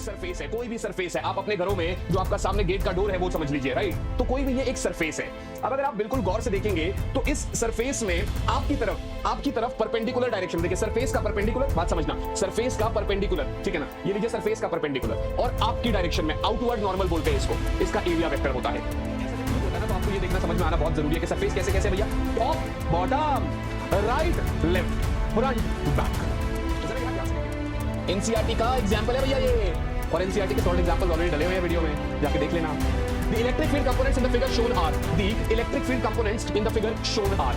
Surface है, कोई भी सरफेस है, आप अपने घरों में जो आपका सामने गेट का डोर है वो समझ लीजिए, राइट। तो कोई भी ये एक सरफेस है। अब अगर आप बिल्कुल गौर से देखेंगे तो इस सरफेस में आपकी तरफ परपेंडिकुलर डायरेक्शन, देखिए सरफेस का परपेंडिकुलर, बात समझना, सरफेस का परपेंडिकुलर, ठीक है ना, ये लीजिए सरफेस का परपेंडिकुलर और आपकी डायरेक्शन में आउटवर्ड नॉर्मल बोलते हैं इसको, इसका एरिया वेक्टर होता है। तो आपको ये देखना समझ में आना बहुत जरूरी है कि सरफेस कैसे कैसे भैया, top bottom right left front back. NCERT का एग्जांपल है भैया ये, और एनसीईआरटी के सॉल्व एग्जांपल्स ऑलरेडी डले हुए हैं वीडियो में, जाके देख लेना। The electric field components in the figure shown are, the electric field components in the figure shown are,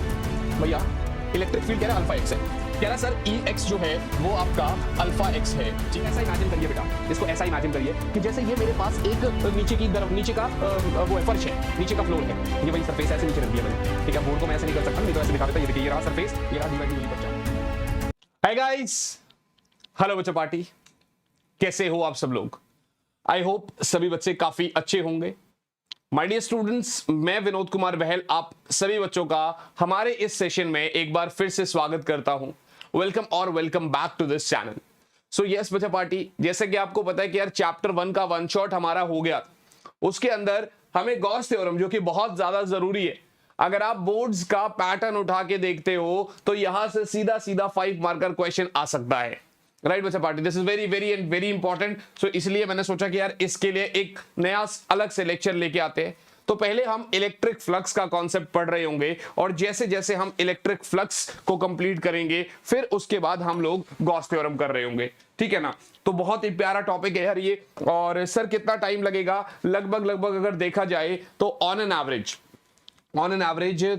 भैया इलेक्ट्रिक फील्ड कह रहा है अल्फा एक्स है, कह रहा सर ई एक्स जो है वो आपका अल्फा एक्स है। ठीक है, ऐसा इमेजिन करिए बेटा, इसको ऐसा इमेजिन करिए कि जैसे ये मेरे पास एक नीचे का वो है, फर्श है, नीचे का फ्लोर है, ये वही सरफेस ऐसे नीचे रख दिया मैंने, ठीक है। बोर्ड को मैं ऐसे नहीं कर सकता, नहीं तो ऐसे दिखा देता, ये देखिए ये रहा सरफेस, ये रहा डिवाइड बाई बच्चा। हाय गाइस, हेलो बच्चों पार्टी, कैसे हो आप सब लोग? आई होप सभी बच्चे काफी अच्छे होंगे। माय डियर स्टूडेंट्स, मैं विनोद कुमार बहल आप सभी बच्चों का हमारे इस सेशन में एक बार फिर से स्वागत करता हूं। वेलकम और welcome back to this channel. So yes बच्चा पार्टी, जैसे कि आपको पता है कि यार चैप्टर 1 का वन शॉट हमारा हो गया, उसके अंदर हमें गॉस थ्योरम जो कि बहुत ज्यादा जरूरी है, अगर आप बोर्ड्स का पैटर्न उठा के देखते हो तो यहां से सीधा सीधा 5 मार्कर क्वेश्चन आ सकता है, राइट बच्चा party. This is very very and very important. So इसलिए मैंने सोचा कि यार इसके लिए एक नया अलग से लेक्चर लेके आते हैं। तो पहले हम इलेक्ट्रिक फ्लक्स का कॉन्सेप्ट पढ़ रहे होंगे, और जैसे जैसे हम इलेक्ट्रिक फ्लक्स को कंप्लीट करेंगे फिर उसके बाद हम लोग गॉस थ्योरम कर रहे होंगे, ठीक है ना। तो बहुत ही प्यारा टॉपिक है यार ये। और सर कितना टाइम लगेगा? लगभग अगर देखा जाए तो ऑन एन एवरेज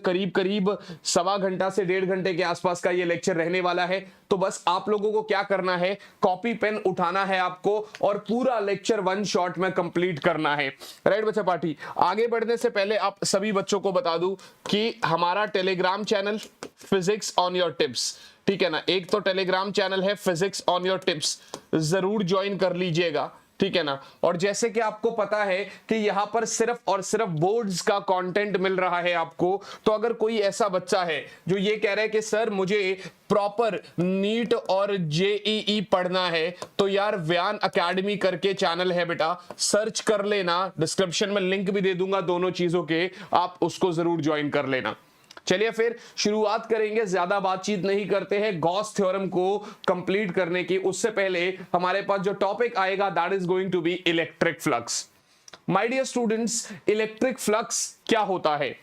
करीब 1.25 घंटा से 1.5 घंटे के आसपास का ये लेक्चर रहने वाला है। तो बस आप लोगों को क्या करना है, कॉपी पेन उठाना है आपको और पूरा लेक्चर वन शॉट में कंप्लीट करना है, राइट बच्चा पार्टी। आगे बढ़ने से पहले आप सभी बच्चों को बता दूं कि हमारा Telegram channel physics on your tips, ठीक है ना, एक तो टेलीग्राम चैनल है फिजिक्स ऑन योर टिप्स, जरूर ज्वाइन कर लीजिएगा, ठीक है ना। और जैसे कि आपको पता है कि यहां पर सिर्फ और सिर्फ बोर्ड्स का कंटेंट मिल रहा है आपको, तो अगर कोई ऐसा बच्चा है जो ये कह रहा है कि सर मुझे प्रॉपर नीट और जेईई पढ़ना है, तो यार व्यान एकेडमी करके चैनल है बेटा, सर्च कर लेना, डिस्क्रिप्शन में लिंक भी दे दूंगा दोनों चीजों के, आप उसको जरूर ज्वाइन कर लेना। चलिए फिर शुरुआत करेंगे, ज्यादा बातचीत नहीं करते हैं गॉस थ्योरम को कंप्लीट करने की। उससे पहले हमारे पास जो टॉपिक आएगा that is going to be electric flux. My dear students, electric flux क्या होता है?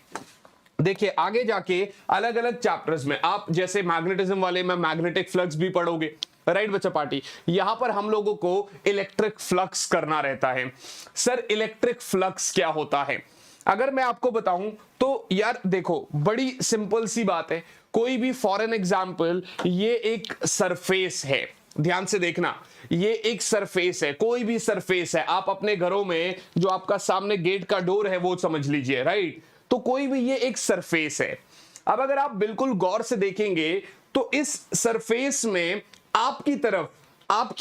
देखिए आगे जाके अलग अलग चैप्टर्स में आप जैसे मैग्नेटिज्म वाले में मैग्नेटिक फ्लक्स भी पढ़ोगे, राइट बच्चा पार्टी। यहां पर हम लोगों को इलेक्ट्रिक फ्लक्स करना रहता है। सर इलेक्ट्रिक फ्लक्स क्या होता है? अगर मैं आपको बताऊं तो यार देखो बड़ी सिंपल सी बात है, कोई भी फॉर एन एग्जांपल ये एक सरफेस है, ध्यान से देखना, ये एक सरफेस है, कोई भी सरफेस है, आप अपने घरों में जो आपका सामने गेट का डोर है वो समझ लीजिए, राइट। तो कोई भी ये एक सरफेस है। अब अगर आप बिल्कुल गौर से देखेंगे तो इस सरफेस में आपकी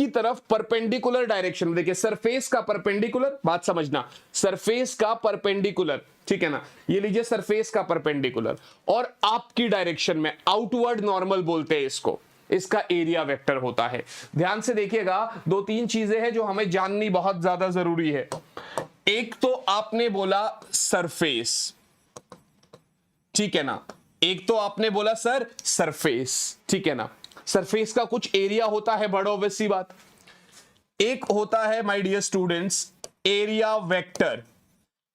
तरफ परपेंडिकुलर डायरेक्शन, देखिए सरफेस का परपेंडिकुलर, बात समझना, सरफेस का परपेंडिकुलर, ठीक है ना, ये लीजिए सरफेस का परपेंडिकुलर, और आपकी डायरेक्शन में आउटवर्ड नॉर्मल बोलते हैं इसको, इसका एरिया वेक्टर होता है। ध्यान से देखिएगा, 2-3 चीजें हैं जो हमें जाननी बहुत ज्यादा जरूरी है। एक तो आपने बोला सरफेस, ठीक है ना, एक तो आपने बोला सर सरफेस, ठीक है ना, सरफेस का कुछ एरिया होता है, बड़ा ऑब्वियस सी बात। एक होता है my dear students area vector,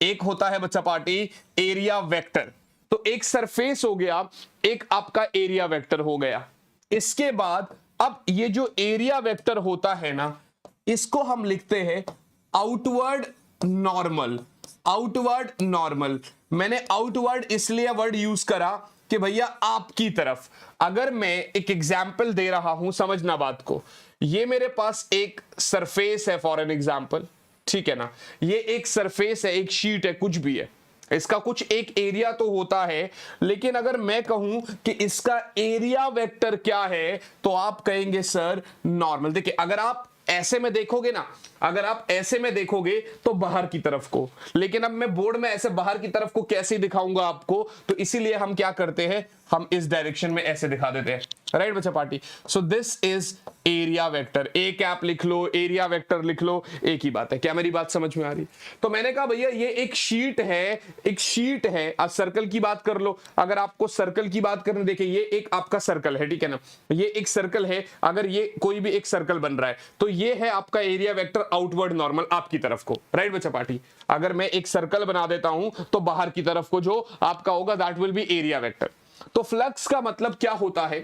एक होता है बच्चा पार्टी एरिया वेक्टर। तो एक सरफेस हो गया, एक आपका एरिया वेक्टर हो गया। इसके बाद अब ये जो एरिया वेक्टर होता है ना, इसको हम लिखते हैं आउटवर्ड नॉर्मल। आउटवर्ड नॉर्मल, मैंने आउटवर्ड इसलिए वर्ड यूज करा कि भैया आपकी तरफ। अगर मैं एक एग्जाम्पल दे रहा हूं, समझना बात को, ये मेरे पास एक सरफेस है फॉर एन एग्जाम्पल, ठीक है ना, ये एक सरफेस है, एक शीट है, कुछ भी है, इसका कुछ एक एरिया तो होता है, लेकिन अगर मैं कहूं कि इसका एरिया वेक्टर क्या है तो आप कहेंगे सर नॉर्मल। देखिए अगर आप ऐसे में देखोगे ना, अगर आप ऐसे में देखोगे तो बाहर की तरफ को, लेकिन अब मैं बोर्ड में ऐसे बाहर की तरफ को कैसे दिखाऊंगा आपको, तो इसीलिए हम क्या करते हैं, हम इस डायरेक्शन में ऐसे दिखा देते हैं, राइट बच्चा party. So this is area vector, A cap लिख लो, एरिया वेक्टर लिख लो, एक ही बात है। क्या मेरी बात समझ में आ रही? तो मैंने कहा भैया ये एक शीट है, एक शीट है। अब सर्कल की बात कर लो, अगर आपको सर्कल की बात करने, देखिए ये एक आपका सर्कल है, ठीक है ना, ये एक सर्कल है। अगर ये कोई भी एक सर्कल बन रहा है तो ये है आपका एरिया वेक्टर आउटवर्ड नॉर्मल आपकी तरफ को, राइट बच्चा पार्टी। अगर मैं एक सर्कल बना देता हूं तो बाहर की तरफ को जो आपका होगा that will be area vector. तो फ्लक्स का मतलब क्या होता है?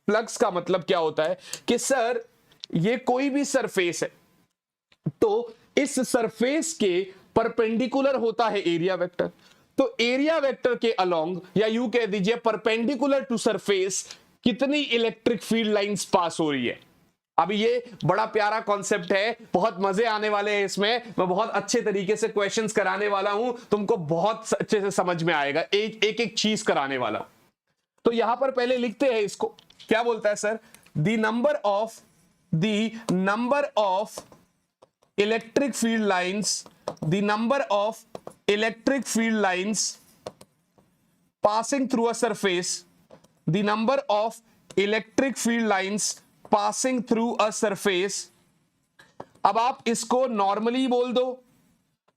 फ्लक्स का मतलब क्या होता है कि सर ये कोई भी सरफेस है तो इस सरफेस के परपेंडिकुलर होता है एरिया वेक्टर। तो एरिया वेक्टर के अलोंग, या यूं कह दीजिए परपेंडिकुलर टू सरफेस, कितनी इलेक्ट्रिक फील्ड लाइंस पास हो रही है। अभी ये बड़ा प्यारा कॉन्सेप्ट है, बहुत मजे आने वाले हैं इसमें। मैं बहुत अच्छे तरीके से क्वेश्चंस कराने वाला हूं, तुमको बहुत अच्छे से समझ में आएगा, एक एक चीज कराने वाला। तो यहां पर पहले लिखते हैं इसको, क्या बोलता है sir? The number of electric field lines, the number of electric field lines passing through a surface, the number of electric field lines passing through a surface. अब आप इसको नॉर्मली बोल दो,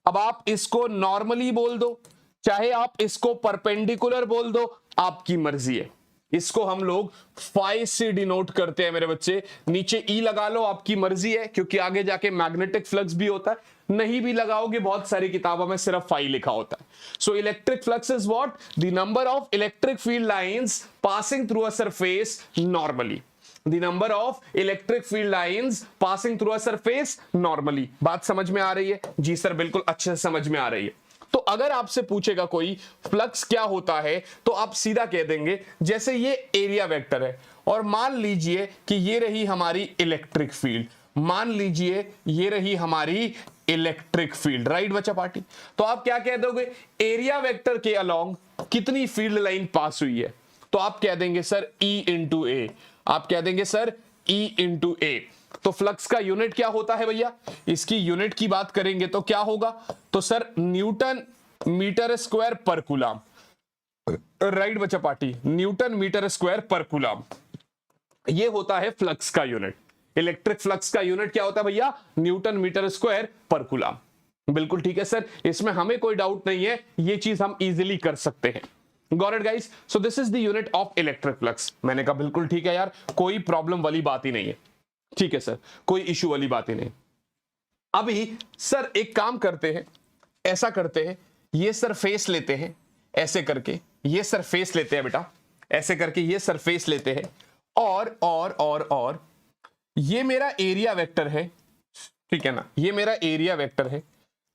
अब आप इसको नॉर्मली बोल दो, चाहे आप इसको परपेंडिकुलर बोल दो, आपकी मर्जी है। इसको हम लोग फाई से डिनोट करते हैं मेरे बच्चे। नीचे ई लगा लो, आपकी मर्जी है, क्योंकि आगे जाके मैग्नेटिक फ्लक्स भी होता है। नहीं भी लगाओगे, बहुत सारी किताबों में सिर्फ फाई लिखा होता है। So electric flux is what? The number of electric field lines passing through a surface normally. The number of electric field lines passing through a surface normally। बात समझ में आ रही है? जी सर बिल्कुल अच्छे से समझ में आ रही है। तो अगर आपसे पूछेगा कोई फ्लक्स क्या होता है तो आप सीधा कह देंगे, जैसे ये एरिया वेक्टर है और मान लीजिए कि ये रही हमारी इलेक्ट्रिक फील्ड, मान लीजिए ये रही हमारी इलेक्ट्रिक फील्ड, राइट बच्चा पार्टी। तो आप क्या कह दोगे? एरिया वेक्टर के अलोंग कितनी फील्ड लाइन पास हुई है? तो आप कह देंगे सर E इंटू ए, आप कह देंगे सर E इंटू ए। तो फ्लक्स का यूनिट क्या होता है भैया? इसकी यूनिट की बात करेंगे तो क्या होगा? तो sir Newton metre square per coulomb, right बच्चा party, Newton metre square per coulomb. ये होता है फ्लक्स का यूनिट। इलेक्ट्रिक फ्लक्स का यूनिट क्या होता है भैया? Newton metre square per coulomb. बिल्कुल ठीक है सर, इसमें हमें कोई डाउट नहीं है, ये चीज हम इजीली कर सकते हैं। Got it guys? So this is the unit of electric flux। मैंने कहा बिल्कुल ठीक है यार, कोई प्रॉब्लम वाली बात ही नहीं है। ठीक है सर, कोई इशू वाली बात ही नहीं। अभी सर एक काम करते हैं, ऐसा करते हैं, ये सरफेस लेते हैं ऐसे करके, ये सरफेस लेते हैं बेटा, ऐसे करके ये सरफेस लेते हैं, और ये मेरा एरिया वेक्टर है, ठीक है ना, ये मेरा एरिया वेक्टर है।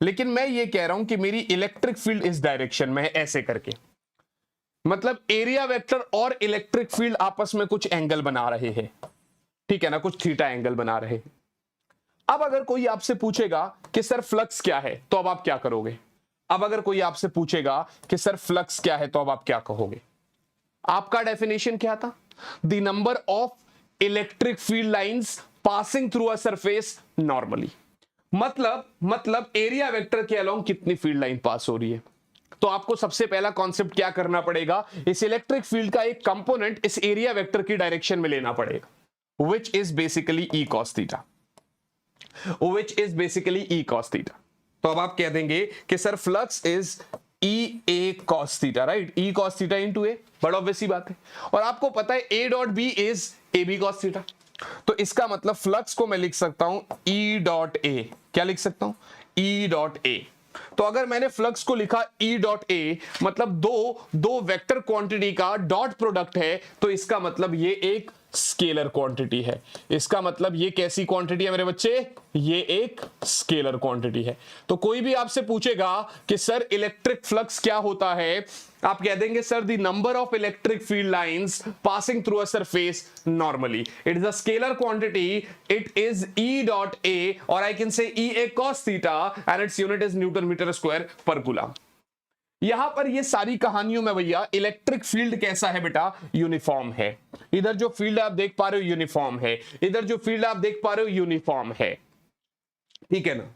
लेकिन मैं ये कह रहा हूं कि मेरी इलेक्ट्रिक फील्ड इस डायरेक्शन में है, ऐसे करके। मतलब एरिया वेक्टर और इलेक्ट्रिक फील्ड आपस में कुछ एंगल बना रहे हैं, ठीक है ना, कुछ थीटा एंगल बना रहे हैं। अब अगर कोई आपसे पूछेगा कि सर फ्लक्स क्या है, तो अब आप क्या करोगे? अब अगर कोई आपसे पूछेगा कि सर फ्लक्स क्या है, तो अब आप क्या कहोगे? आपका डेफिनेशन क्या था? The number of electric field lines passing through a surface normally. मतलब एरिया वेक्टर के अलोंग कितनी फील्ड लाइन पास हो रही है। तो आपको सबसे पहला कॉन्सेप्ट क्या करना पड़ेगा? इस इलेक्ट्रिक फील्ड का एक कंपोनेंट इस एरिया वेक्टर की डायरेक्शन में लेना पड़ेगा, which is basically E cos theta, which is basically E cos theta। तो अब आप कह देंगे कि sir flux is E A cos theta, right? E cos theta into A, बड़ा ऑब्वियस सी बात है। और आपको पता है A dot B is A B cos theta। तो इसका मतलब फ्लक्स को मैं लिख सकता हूं E डॉट A। क्या लिख सकता हूं? E dot A। तो अगर मैंने फ्लक्स को लिखा E डॉट A, मतलब दो वेक्टर क्वांटिटी का डॉट प्रोडक्ट है, तो इसका मतलब ये एक स्केलर क्वांटिटी है। इसका मतलब ये कैसी क्वांटिटी है मेरे बच्चे? ये एक स्केलर क्वांटिटी है। तो कोई भी आपसे पूछेगा कि सर इलेक्ट्रिक फ्लक्स क्या होता है, आप कह देंगे sir the number of electric field lines passing through a surface normally, it is a scalar quantity, it is E dot A, और I can say E A cos theta and it's unit is newton metre square per coulomb. यहां पर ये सारी कहानियों में भैया electric field कैसा है बेटा? यूनिफॉर्म है। इधर जो फील्ड आप देख पा रहे हो यूनिफॉर्म है, इधर जो फील्ड आप देख पा रहे हो यूनिफॉर्म है, ठीक है ना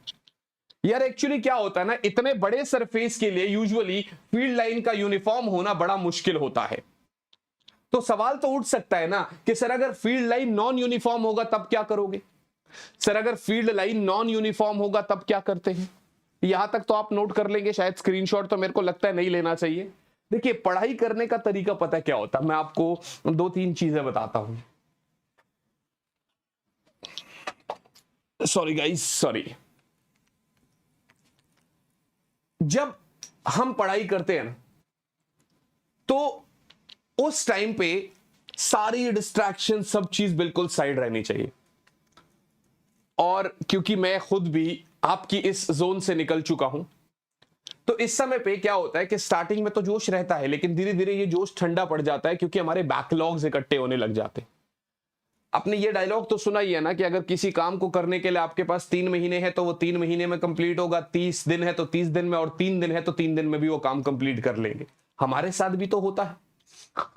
यार। एक्चुअली क्या होता है ना, इतने बड़े सरफेस के लिए यूजुअली फील्ड लाइन का यूनिफॉर्म होना बड़ा मुश्किल होता है। तो सवाल तो उठ सकता है ना कि सर अगर फील्ड लाइन नॉन यूनिफॉर्म होगा तब क्या करोगे? सर अगर फील्ड लाइन नॉन यूनिफॉर्म होगा तब क्या करते हैं? यहां तक तो आप नोट कर लेंगे, शायद स्क्रीनशॉट तो मेरे को लगता है नहीं लेना चाहिए। देखिए पढ़ाई करने का तरीका पता क्या होता है, मैं आपको 2-3 चीजें बताता हूं। Sorry guys, sorry. जब हम पढ़ाई करते हैं ना, तो उस टाइम पे सारी डिस्ट्रैक्शन, सब चीज बिल्कुल साइड रहनी चाहिए। और क्योंकि मैं खुद भी आपकी इस जोन से निकल चुका हूं, तो इस समय पे क्या होता है कि स्टार्टिंग में तो जोश रहता है, लेकिन धीरे धीरे ये जोश ठंडा पड़ जाता है क्योंकि हमारे बैकलॉग्स इकट्ठे होने लग जाते हैं। आपने ये डायलॉग तो सुना ही है ना कि अगर किसी काम को करने के लिए आपके पास 3 महीने हैं तो वो 3 महीने में कंप्लीट होगा, 30 दिन है तो 30 दिन में, और 3 दिन है तो 3 दिन में भी वो काम कंप्लीट कर लेंगे। हमारे साथ भी तो होता है।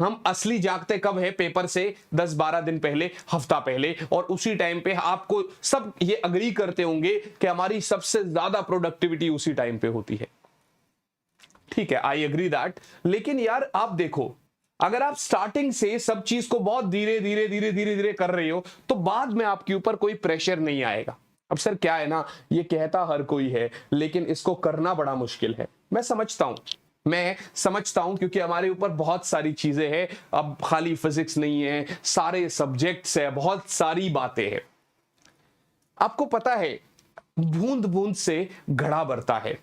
हम असली जागते कब है? पेपर से 10-12 दिन पहले, हफ्ता पहले, और उसी टाइम पे आपको सब ये अग्री करते होंगे कि हमारी सबसे ज्यादा प्रोडक्टिविटी उसी टाइम पे होती है। ठीक है, आई एग्री दैट। लेकिन यार आप देखो, अगर आप स्टार्टिंग से सब चीज को बहुत धीरे धीरे धीरे धीरे धीरे कर रहे हो तो बाद में आपके ऊपर कोई प्रेशर नहीं आएगा। अब सर क्या है ना, ये कहता हर कोई है लेकिन इसको करना बड़ा मुश्किल है। मैं समझता हूं क्योंकि हमारे ऊपर बहुत सारी चीजें हैं। अब खाली फिजिक्स नहीं है, सारे सब्जेक्ट्स है, बहुत सारी बातें हैं। आपको पता है बूंद बूंद से घड़ा भरता है।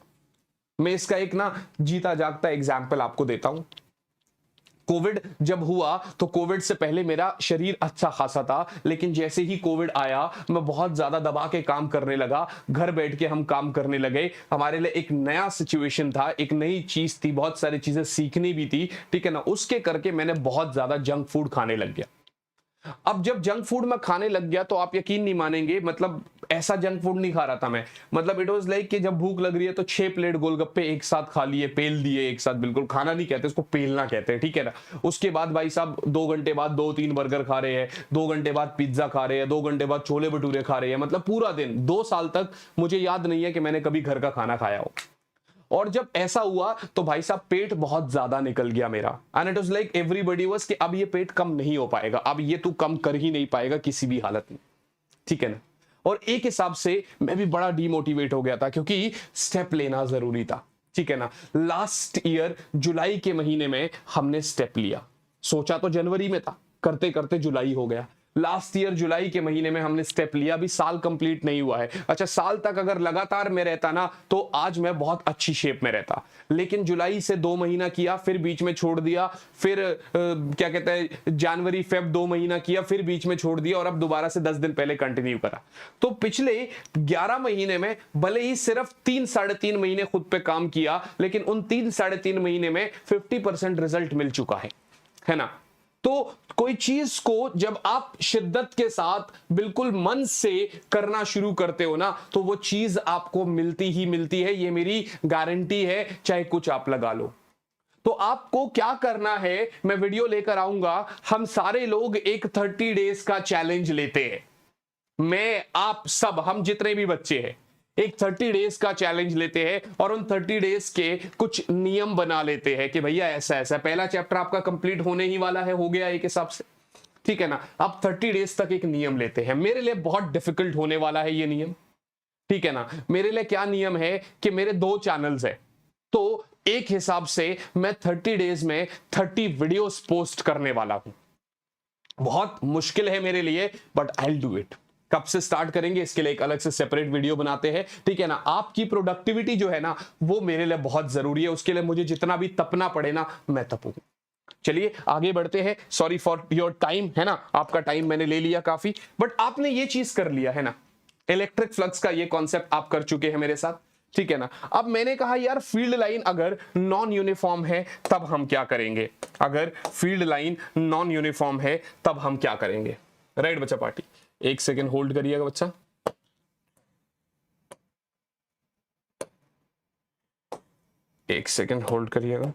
मैं इसका एक ना जीता जागता एग्जाम्पल आपको देता हूं। कोविड जब हुआ तो कोविड से पहले मेरा शरीर अच्छा खासा था, लेकिन जैसे ही कोविड आया मैं बहुत ज्यादा दबा के काम करने लगा। घर बैठ के हम काम करने लगे। हमारे लिए एक नया सिचुएशन था, एक नई चीज थी, बहुत सारी चीजें सीखनी भी थी। ठीक है ना, उसके करके मैंने बहुत ज्यादा जंक फूड खाने लग गया। अब जब जंक फूड मैं खाने लग गया तो आप यकीन नहीं मानेंगे, मतलब ऐसा जंक फूड नहीं खा रहा था मैं। मतलब इट वाज लाइक कि जब भूख लग रही है तो 6 प्लेट गोलगप्पे एक साथ खा लिए, पेल दिए एक साथ। बिल्कुल खाना नहीं कहते उसको, पेलना कहते हैं, ठीक है ना। उसके बाद भाई साहब 2 घंटे बाद 2-3 बर्गर खा रहे हैं, 2 घंटे बाद पिज्जा खा रहे हैं, 2 घंटे बाद छोले भटूरे खा रहे हैं। मतलब पूरा दिन 2 साल तक मुझे याद नहीं है कि मैंने कभी घर का खाना खाया हो। और जब ऐसा हुआ तो भाई साहब पेट बहुत ज्यादा निकल गया मेरा। And it was like everybody was कि अब ये पेट कम नहीं हो पाएगा, अब ये तू कम कर ही नहीं पाएगा किसी भी हालत में, ठीक है ना। और एक हिसाब से मैं भी बड़ा डीमोटिवेट हो गया था क्योंकि स्टेप लेना जरूरी था, ठीक है ना। लास्ट ईयर जुलाई के महीने में हमने स्टेप लिया। सोचा तो जनवरी में था, करते करते जुलाई हो गया। लास्ट ईयर जुलाई के महीने में हमने स्टेप लिया। अभी साल कंप्लीट नहीं हुआ है। अच्छा, साल तक अगर लगातार मैं रहता ना तो आज मैं बहुत अच्छी शेप में रहता, लेकिन जुलाई से 2 महीना किया, फिर बीच में छोड़ दिया, फिर क्या कहते हैं जनवरी फेब 2 महीना किया, फिर बीच में छोड़ दिया, और अब दोबारा से 10 दिन पहले कंटिन्यू करा। तो पिछले 11 महीने में भले ही सिर्फ 3-3.5 महीने खुद पे काम किया, लेकिन उन 3-3.5 महीने में 50% रिजल्ट मिल चुका है ना। तो कोई चीज को जब आप शिद्दत के साथ बिल्कुल मन से करना शुरू करते हो ना, तो वो चीज आपको मिलती ही मिलती है। ये मेरी गारंटी है, चाहे कुछ आप लगा लो। तो आपको क्या करना है, मैं वीडियो लेकर आऊंगा। हम सारे लोग एक 30 डेज का चैलेंज लेते हैं। मैं, आप सब, हम जितने भी बच्चे हैं एक 30 डेज का चैलेंज लेते हैं और उन 30 डेज के कुछ नियम बना लेते हैं कि भैया ऐसा ऐसा। पहला चैप्टर आपका कंप्लीट होने ही वाला है, हो गया एक हिसाब से, ठीक है ना। आप 30 डेज तक एक नियम लेते हैं। मेरे लिए बहुत डिफिकल्ट होने वाला है ये नियम, ठीक है ना। मेरे लिए क्या नियम है कि मेरे 2 चैनल्स है, तो एक हिसाब से मैं 30 डेज में 30 वीडियोस पोस्ट करने वाला हूं। बहुत मुश्किल है मेरे लिए, but I will do it. कब से स्टार्ट करेंगे इसके लिए एक अलग से सेपरेट वीडियो बनाते हैं, ठीक है ना। आपकी प्रोडक्टिविटी जो है ना वो मेरे लिए बहुत जरूरी है। उसके लिए मुझे जितना भी तपना पड़े ना मैं तपूंगा। चलिए आगे बढ़ते हैं। सॉरी फॉर योर टाइम, है ना, आपका टाइम मैंने ले लिया काफी, बट आपने ये चीज कर लिया है ना। इलेक्ट्रिक फ्लक्स का ये कॉन्सेप्ट आप कर चुके हैं मेरे साथ, ठीक है ना। अब मैंने कहा यार फील्ड लाइन अगर नॉन यूनिफॉर्म है तब हम क्या करेंगे। अगर फील्ड लाइन नॉन यूनिफॉर्म है तब हम क्या करेंगे। राइट बच्चा पार्टी, 1 सेकेंड होल्ड करिएगा बच्चा। एक सेकेंड होल्ड करिएगा।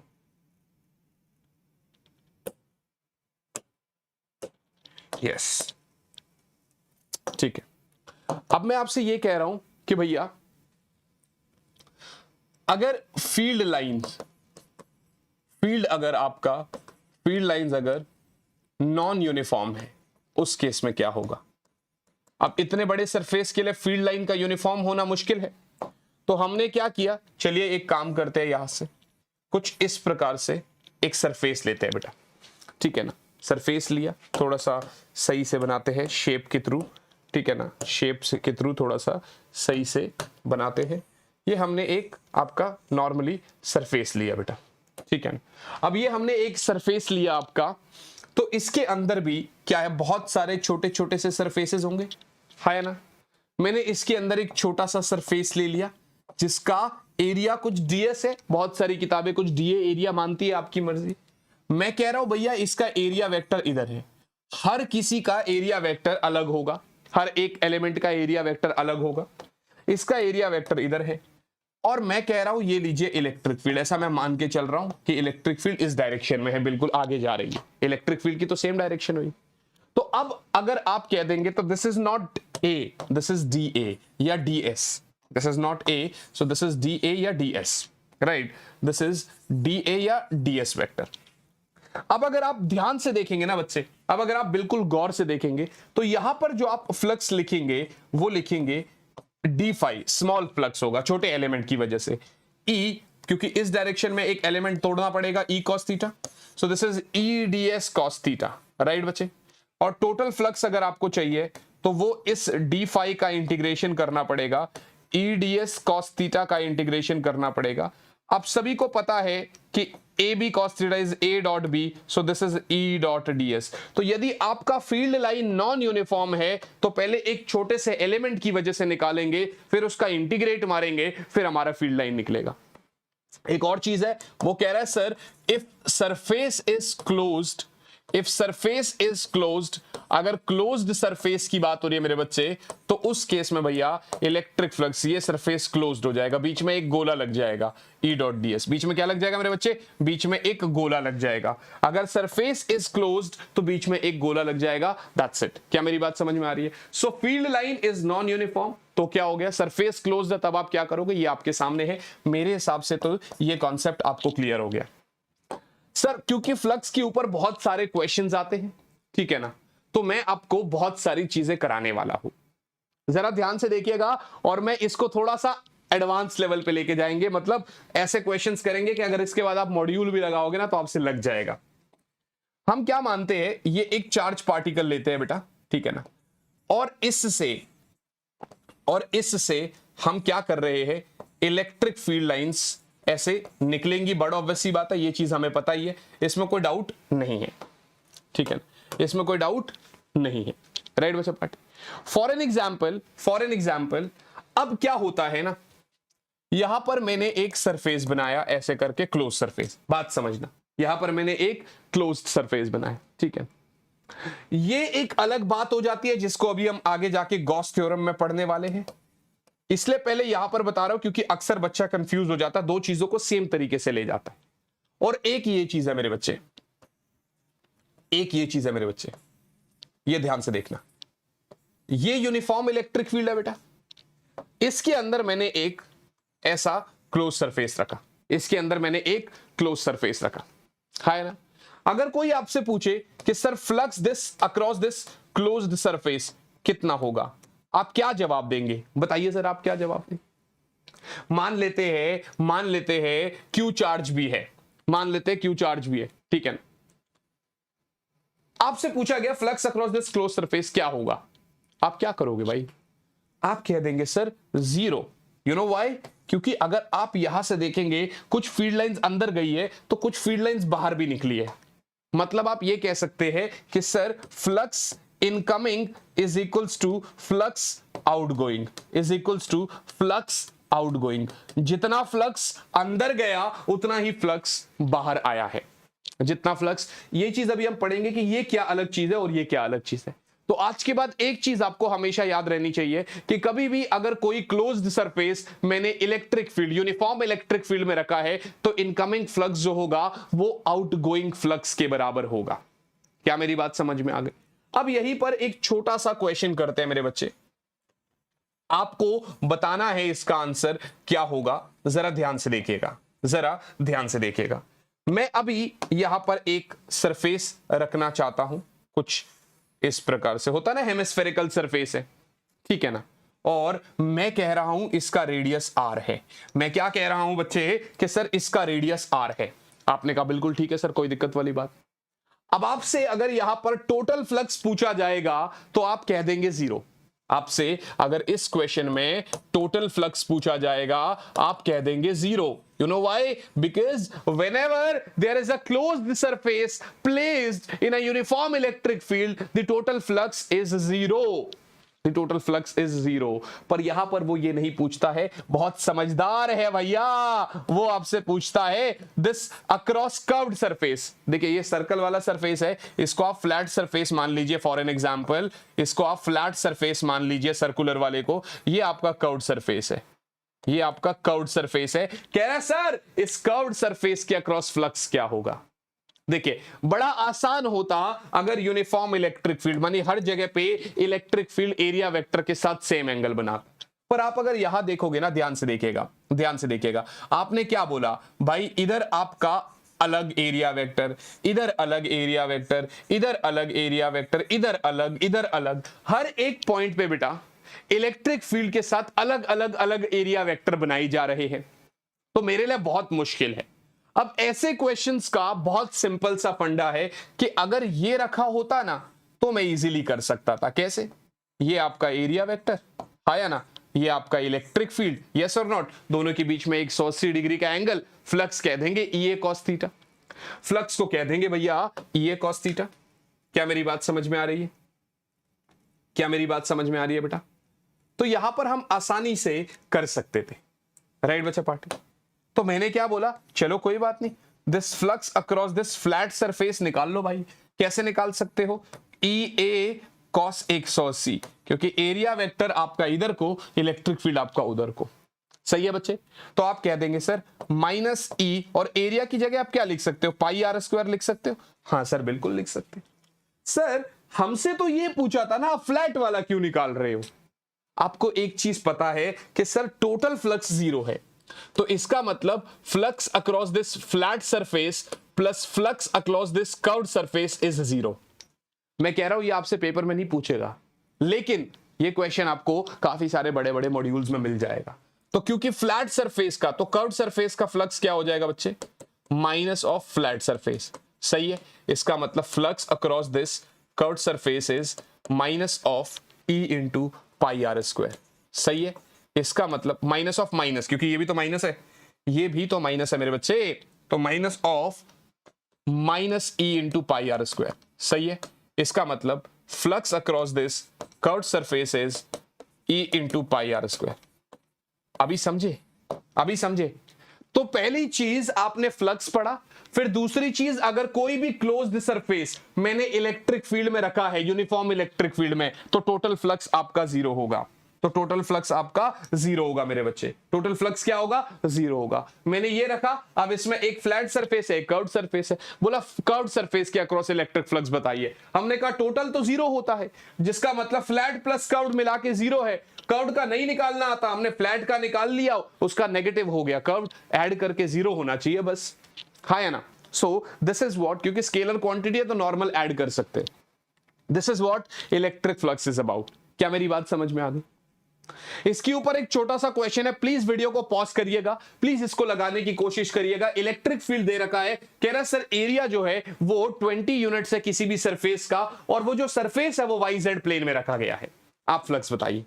यस, ठीक है। अब मैं आपसे ये कह रहा हूं कि भैया अगर फील्ड लाइंस अगर नॉन यूनिफॉर्म है, उस केस में क्या होगा? अब इतने बड़े सरफेस के लिए फील्ड लाइन का यूनिफॉर्म होना मुश्किल है, तो हमने क्या किया, चलिए एक काम करते हैं, यहां से कुछ इस प्रकार से एक सरफेस लेते हैं बेटा, ठीक है ना। सरफेस लिया, थोड़ा सा सही से बनाते हैं शेप के थ्रू, ठीक है ना, शेप से के थ्रू थोड़ा सा सही से बनाते हैं। ये हमने एक आपका नॉर्मली सरफेस लिया बेटा, ठीक है ना। अब ये हमने एक सरफेस लिया आपका, तो इसके अंदर भी क्या है, बहुत सारे छोटे छोटे से सरफेसेस होंगे, है ना। मैंने इसके अंदर एक छोटा सा सरफेस ले लिया जिसका एरिया कुछ ds है, बहुत सारी किताबें कुछ dA एरिया मानती है, आपकी मर्जी। मैं कह रहा हूं भैया इसका एरिया वेक्टर इधर है, हर किसी का एरिया वेक्टर अलग होगा, हर एक एलिमेंट का एरिया वेक्टर अलग होगा, इसका एरिया वेक्टर इधर है। और मैं कह रहा हूं ये लीजिए इलेक्ट्रिक फील्ड, ऐसा मैं मान के चल रहा हूं कि इलेक्ट्रिक फील्ड इस डायरेक्शन में है, बिल्कुल आगे जा रही है, इलेक्ट्रिक फील्ड की तो सेम डायरेक्शन हुई। तो अब अगर आप कह देंगे तो this is not A, this is D A या D S, this is not A, so this is D A या D S, right, this is D A या डी एस वेक्टर। अब अगर आप ध्यान से देखेंगे ना बच्चे, अब अगर आप बिल्कुल गौर से देखेंगे तो यहां पर जो आप फ्लक्स लिखेंगे वो लिखेंगे डी फाई, स्मॉल फ्लक्स होगा छोटे एलिमेंट की वजह से, ई क्योंकि इस डायरेक्शन में एक एलिमेंट तोड़ना पड़ेगा, E cos theta, so this is E D S cos theta, right बच्चे। और टोटल फ्लक्स अगर आपको चाहिए तो वो इस डी फाई का इंटीग्रेशन करना पड़ेगा, E D S cos theta का इंटीग्रेशन करना पड़ेगा। आप सभी को पता है कि A B cos theta is A dot B, so this is E dot D S. तो यदि आपका फील्ड लाइन नॉन यूनिफॉर्म है तो पहले एक छोटे से एलिमेंट की वजह से निकालेंगे, फिर उसका इंटीग्रेट मारेंगे, फिर हमारा फील्ड लाइन निकलेगा। एक और चीज है, वो कह रहा है sir if surface is closed, if surface is closed, अगर क्लोज्ड सरफेस की बात हो रही है मेरे बच्चे, तो उस केस में भैया इलेक्ट्रिक फ्लक्स, ये सरफेस क्लोज्ड हो जाएगा, बीच में एक गोला लग जाएगा, ई डॉट डी एस, बीच में क्या लग जाएगा मेरे बच्चे, बीच में एक गोला लग जाएगा। अगर सरफेस इज क्लोज्ड तो बीच में एक गोला लग जाएगा, दैट्स इट। क्या मेरी बात समझ में आ रही है? सो field line is non uniform, तो क्या हो गया, सरफेस क्लोज्ड है, तब आप क्या करोगे, ये आपके सामने है। मेरे हिसाब से तो ये कॉन्सेप्ट आपको क्लियर हो गया सर, क्योंकि फ्लक्स के ऊपर बहुत सारे क्वेश्चंस आते हैं, ठीक है ना, तो मैं आपको बहुत सारी चीजें कराने वाला हूं, जरा ध्यान से देखिएगा। और मैं इसको थोड़ा सा एडवांस लेवल पे लेके जाएंगे, मतलब ऐसे क्वेश्चंस करेंगे कि अगर इसके बाद आप मॉड्यूल भी लगाओगे ना तो आपसे लग जाएगा। हम क्या मानते हैं, ये एक चार्ज पार्टिकल लेते हैं बेटा, ठीक है ना, और इससे हम क्या कर रहे हैं, इलेक्ट्रिक फील्ड लाइंस ऐसे निकलेंगी, बड़ा ऑब्वियस सी बात है, ये चीज हमें पता ही है, इसमें कोई डाउट नहीं है, ठीक है, इसमें कोई डाउट नहीं है, राइट बच्चा पार्टी। फॉर एन एग्जाम्पल अब क्या होता है ना, यहां पर मैंने एक सरफेस बनाया ऐसे करके, क्लोज सरफेस, बात समझना, यहां पर मैंने एक क्लोज सरफेस बनाया, ठीक है। ये एक अलग बात हो जाती है जिसको अभी हम आगे जाके गॉस थ्योरम में पढ़ने वाले हैं, इसलिए पहले यहां पर बता रहा हूं क्योंकि अक्सर बच्चा कंफ्यूज हो जाता है, दो चीजों को सेम तरीके से ले जाता है। और एक ये चीज है मेरे बच्चे, एक ये चीज है मेरे बच्चे, ये ध्यान से देखना, ये यूनिफॉर्म इलेक्ट्रिक फील्ड है बेटा, इसके अंदर मैंने एक ऐसा क्लोज सरफेस रखा, इसके अंदर मैंने एक क्लोज सरफेस रखा, है ना। अगर कोई आपसे पूछे कि sir flux this across this closed surface कितना होगा, आप क्या जवाब देंगे, बताइए सर, आप क्या जवाब देंगे? मान लेते हैं क्यू चार्ज भी है, मान लेते हैं क्यू चार्ज भी है, ठीक है ना। आपसे पूछा गया flux across this close surface क्या होगा, आप क्या करोगे भाई? आप कह देंगे sir zero. You know why? क्योंकि अगर आप यहां से देखेंगे कुछ फील्ड लाइंस अंदर गई है तो कुछ फील्ड लाइंस बाहर भी निकली है, मतलब आप ये कह सकते हैं कि sir flux incoming is equals to flux outgoing, is equals to flux outgoing. जितना फ्लक्स अंदर गया उतना ही फ्लक्स बाहर आया है, जितना फ्लक्स, ये चीज अभी हम पढ़ेंगे कि ये क्या अलग चीज है और ये क्या अलग चीज है। तो आज के बाद एक चीज आपको हमेशा याद रहनी चाहिए कि कभी भी अगर कोई क्लोज्ड सरफेस मैंने electric field, uniform electric field में रखा है तो इनकमिंग फ्लक्स जो होगा वो आउटगोइंग फ्लक्स के बराबर होगा। क्या मेरी बात समझ में आ गई? अब यहीं पर एक छोटा सा क्वेश्चन करते हैं मेरे बच्चे, आपको बताना है इसका आंसर क्या होगा, जरा ध्यान से देखिएगा, जरा ध्यान से देखिएगा। मैं अभी यहां पर एक सरफेस रखना चाहता हूं, कुछ इस प्रकार से होता ना, हेमिस्फेरिकल सरफेस है, ठीक है ना, और मैं कह रहा हूं इसका रेडियस r है। मैं क्या कह रहा हूं बच्चे कि सर इसका रेडियस r है। आपने कहा बिल्कुल ठीक है सर, कोई दिक्कत वाली बात। अब आपसे अगर यहां पर टोटल फ्लक्स पूछा जाएगा तो आप कह देंगे 0। आपसे अगर इस क्वेश्चन में टोटल फ्लक्स पूछा जाएगा आप कह देंगे 0। You know why? Because whenever there is a closed surface placed in a uniform electric field, the total flux is 0. The total flux is 0. पर यहां पर वो ये नहीं पूछता है, बहुत समझदार है भैया, वो आपसे पूछता है this across curved surface। देखिए ये सर्कल वाला सरफेस है, इसको आप फ्लैट सरफेस मान लीजिए फॉर एन एग्जांपल, इसको आप फ्लैट सरफेस मान लीजिए सर्कुलर वाले को, ये आपका कर्व्ड सरफेस है, ये आपका कर्व्ड सरफेस है। कह रहा है सर इस कर्व्ड सरफेस के अक्रॉस फ्लक्स क्या होगा। देखिए बड़ा आसान होता अगर यूनिफॉर्म इलेक्ट्रिक फील्ड मानी हर जगह पे इलेक्ट्रिक फील्ड एरिया वेक्टर के साथ सेम एंगल बना, पर आप अगर यहां देखोगे ना, ध्यान से देखिएगा, ध्यान से देखिएगा, आपने क्या बोला भाई, इधर आपका अलग एरिया वेक्टर, इधर अलग एरिया वेक्टर, इधर अलग एरिया वेक्टर, इधर अलग, इधर अलग, हर एक पॉइंट पे बेटा इलेक्ट्रिक फील्ड के साथ अलग अलग अलग एरिया वेक्टर बनाई जा रहे हैं, तो मेरे लिए बहुत मुश्किल है। अब ऐसे क्वेश्चंस का बहुत सिंपल सा फंडा है कि अगर ये रखा होता ना तो मैं इजीली कर सकता था। कैसे? ये आपका एरिया वेक्टर आया ना, ये आपका इलेक्ट्रिक फील्ड, यस और नॉट, दोनों के बीच में 180 डिग्री का एंगल, फ्लक्स कह देंगे E A cos theta, flux को कह देंगे भैया E A cos थीटा। क्या मेरी बात समझ में आ रही है? क्या मेरी बात समझ में आ रही है बेटा? तो यहां पर हम आसानी से कर सकते थे, राइट बच्चा पार्टी। तो मैंने क्या बोला, चलो कोई बात नहीं, this flux across this flat surface निकाल लो भाई। कैसे निकाल सकते हो? E A cos 180, क्योंकि एरिया वेक्टर आपका इधर को, इलेक्ट्रिक फील्ड आपका उधर को। सही है बच्चे? तो आप कह देंगे सर माइनस E, और एरिया की जगह आप क्या लिख सकते हो, पाई आर स्क्वायर लिख सकते हो। हाँ सर बिल्कुल लिख सकते हो। सर हमसे तो ये पूछा था ना, आप फ्लैट वाला क्यों निकाल रहे हो? आपको एक चीज पता है कि सर टोटल फ्लक्स 0 है, तो इसका मतलब flux across this flat surface plus flux across this curved surface is 0। मैं कह रहा हूं ये आपसे पेपर में नहीं पूछेगा, लेकिन ये क्वेश्चन आपको काफी सारे बड़े बड़े मॉड्यूल्स में मिल जाएगा। तो क्योंकि फ्लैट सरफेस का, तो कर्व्ड सरफेस का फ्लक्स क्या हो जाएगा बच्चे? Minus of flat surface. सही है, इसका मतलब flux across this curved surface is minus of E into pi R square. सही है, इसका मतलब माइनस ऑफ माइनस, क्योंकि ये भी तो माइनस है, ये भी तो माइनस है मेरे बच्चे, तो minus of minus E into pi R square. सही है, इसका मतलब flux across this curved surface is E into pi R square. अभी समझे? अभी समझे? तो पहली चीज आपने फ्लक्स पढ़ा, फिर दूसरी चीज अगर कोई भी क्लोज्ड सरफेस मैंने इलेक्ट्रिक फील्ड में रखा है, यूनिफॉर्म इलेक्ट्रिक फील्ड में, तो टोटल फ्लक्स आपका 0 होगा। तो टोटल फ्लक्स आपका 0 होगा मेरे बच्चे। टोटल फ्लक्स क्या होगा? 0 होगा। मैंने ये रखा, अब इसमें एक फ्लैट सरफेस है, एक कर्व्ड सरफेस है, बोला कर्व्ड सरफेस के अक्रॉस इलेक्ट्रिक फ्लक्स बताइए। हमने कहा टोटल तो 0 होता है, जिसका मतलब फ्लैट प्लस कर्व्ड मिला के 0 है। कर्व्ड का नहीं निकालना आता, हमने फ्लैट का निकाल लिया, उसका नेगेटिव हो गया, कर्व्ड ऐड करके 0 होना चाहिए बस। हाँ या ना? सो दिस इज व्हाट, क्योंकि स्केलर क्वांटिटी है तो नॉर्मल ऐड कर सकते हैं। This is what electric flux is about. क्या मेरी बात समझ में आ गई? इसके ऊपर एक छोटा सा क्वेश्चन है, प्लीज वीडियो को पॉज करिएगा, प्लीज इसको लगाने की कोशिश करिएगा। इलेक्ट्रिक फील्ड दे रखा है, कह रहा है सर एरिया जो है वो 20 यूनिट्स है किसी भी सरफेस का, और वो जो सरफेस है वो YZ प्लेन में रखा गया है। आप फ्लक्स बताइए।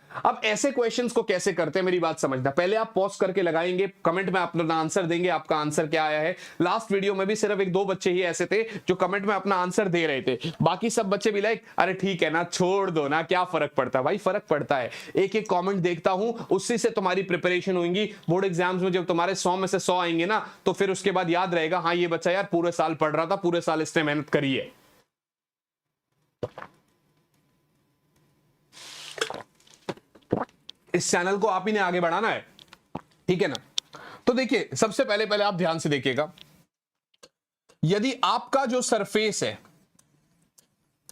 अब ऐसे क्वेश्चंस को कैसे करते हैं मेरी बात समझना। पहले आप पॉज करके लगाएंगे, कमेंट में अपना आंसर देंगे, आपका आंसर क्या आया है। लास्ट वीडियो में भी सिर्फ 1-2 बच्चे ही ऐसे थे जो कमेंट में अपना आंसर दे रहे थे, बाकी सब बच्चे भी लाइक अरे ठीक है ना, छोड़ दो ना, क्या फर्क पड़ता है। भाई फर्क पड़ता है, एक एक कमेंट देखता हूं, उससे से तुम्हारी प्रिपरेशन होगी। बोर्ड एग्जाम्स में जब तुम्हारे 100 में से 100 आएंगे ना, तो फिर उसके बाद याद रहेगा हाँ ये बच्चा यार पूरे साल पढ़ रहा था, पूरे साल इसने मेहनत करी है। इस चैनल को आप ही ने आगे बढ़ाना है, ठीक है ना। तो देखिए सबसे पहले आप ध्यान से देखिएगा, यदि आपका जो सरफेस है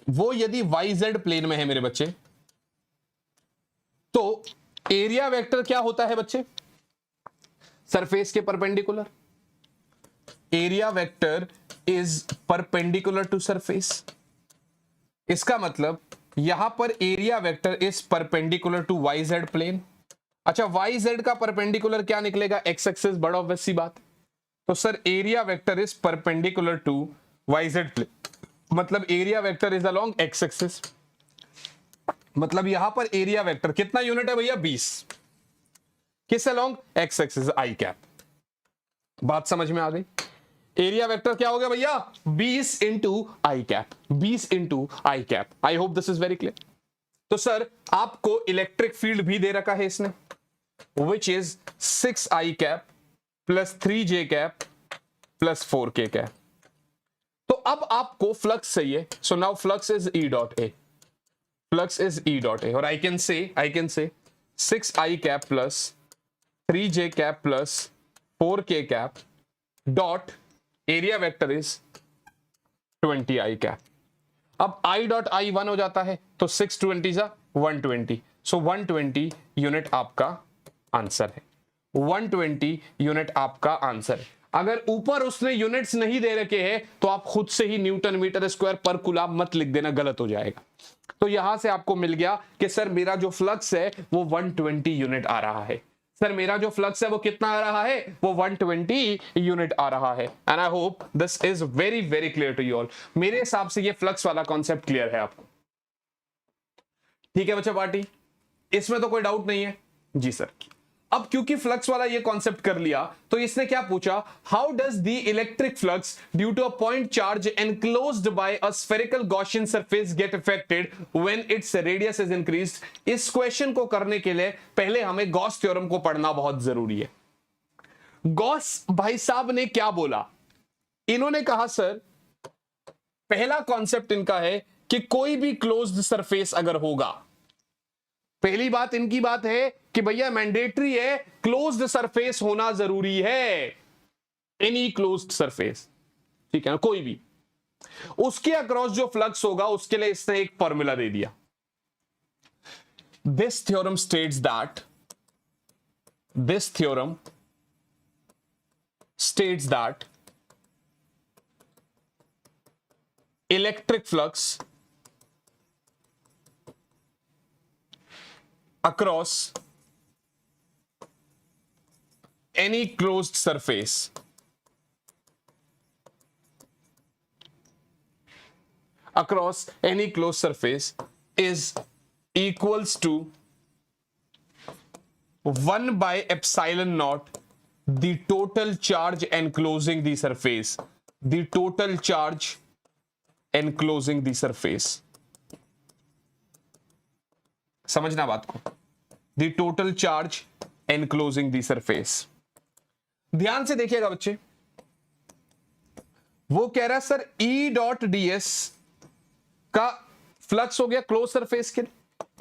वो यदि YZ प्लेन में है मेरे बच्चे, तो एरिया वेक्टर क्या होता है बच्चे? सरफेस के perpendicular. Area vector is perpendicular to surface. इसका मतलब यहां पर area vector is perpendicular to Y Z plane. अच्छा, वाई जेड का परपेंडिकुलर क्या निकलेगा? एक्स एक्सिस, बड़ा ऑब्वियस सी बात। तो sir area vector is perpendicular to Y Z plane, मतलब area vector is along X axis. मतलब यहां पर एरिया वेक्टर कितना यूनिट है भैया? 20। किस अलोंग? एक्स एक्सिस, आई कैप। बात समझ में आ गई? एरिया वेक्टर क्या हो गया भैया? 20 into I cap, 20 into I cap. I hope this is very clear. तो सर आपको इलेक्ट्रिक फील्ड भी दे रखा है इसने, which is 6i cap plus 3j cap plus 4k cap. तो अब आपको फ्लक्स चाहिए। So now flux is E dot A, flux is E dot A, और I can say 6i cap plus 3j cap plus 4k cap dot area vector is 20i cap. अब i dot i 1 हो जाता है, तो 6 20 जा 120, सो 120 unit आपका answer है। 120 unit आपका आंसर है। अगर ऊपर उसने यूनिट्स नहीं दे रखे हैं तो आप खुद से ही Newton metre square per coulomb मत लिख देना, गलत हो जाएगा। तो यहां से आपको मिल गया कि सर मेरा जो फ्लक्स है वो 120 यूनिट आ रहा है। सर मेरा जो फ्लक्स है वो कितना आ रहा है? वो 120 यूनिट आ रहा है। And I hope this is very very clear to you all. मेरे हिसाब से ये फ्लक्स वाला कॉन्सेप्ट क्लियर है आपको। ठीक है बच्चा पार्टी, इसमें तो कोई डाउट नहीं है? जी सर। अब क्योंकि फ्लक्स वाला ये कॉन्सेप्ट कर लिया तो इसने क्या पूछा? How does the electric flux due to a point charge enclosed by a spherical Gaussian surface get affected when its radius is increased. इस क्वेश्चन को करने के लिए पहले हमें गॉस थ्योरम को पढ़ना बहुत जरूरी है। गॉस भाई साहब ने क्या बोला? इन्होंने कहा सर पहला कॉन्सेप्ट इनका है कि कोई भी क्लोज्ड सरफेस अगर होगा, पहली बात इनकी बात है कि भैया मैंडेटरी है, क्लोज्ड सरफेस होना जरूरी है। एनी क्लोज्ड सरफेस, ठीक है ना, कोई भी, उसके अक्रॉस जो फ्लक्स होगा उसके लिए इसने एक फॉर्मूला दे दिया। This theorem states that electric flux across any closed surface is equals to 1 by epsilon naught the total charge enclosing the surface, the total charge enclosing the surface। समझना बात को, the total charge enclosing the surface. ध्यान से देखिएगा बच्चे, वो कह रहा है सर ई डॉट ds का फ्लक्स हो गया क्लोज सरफेस के,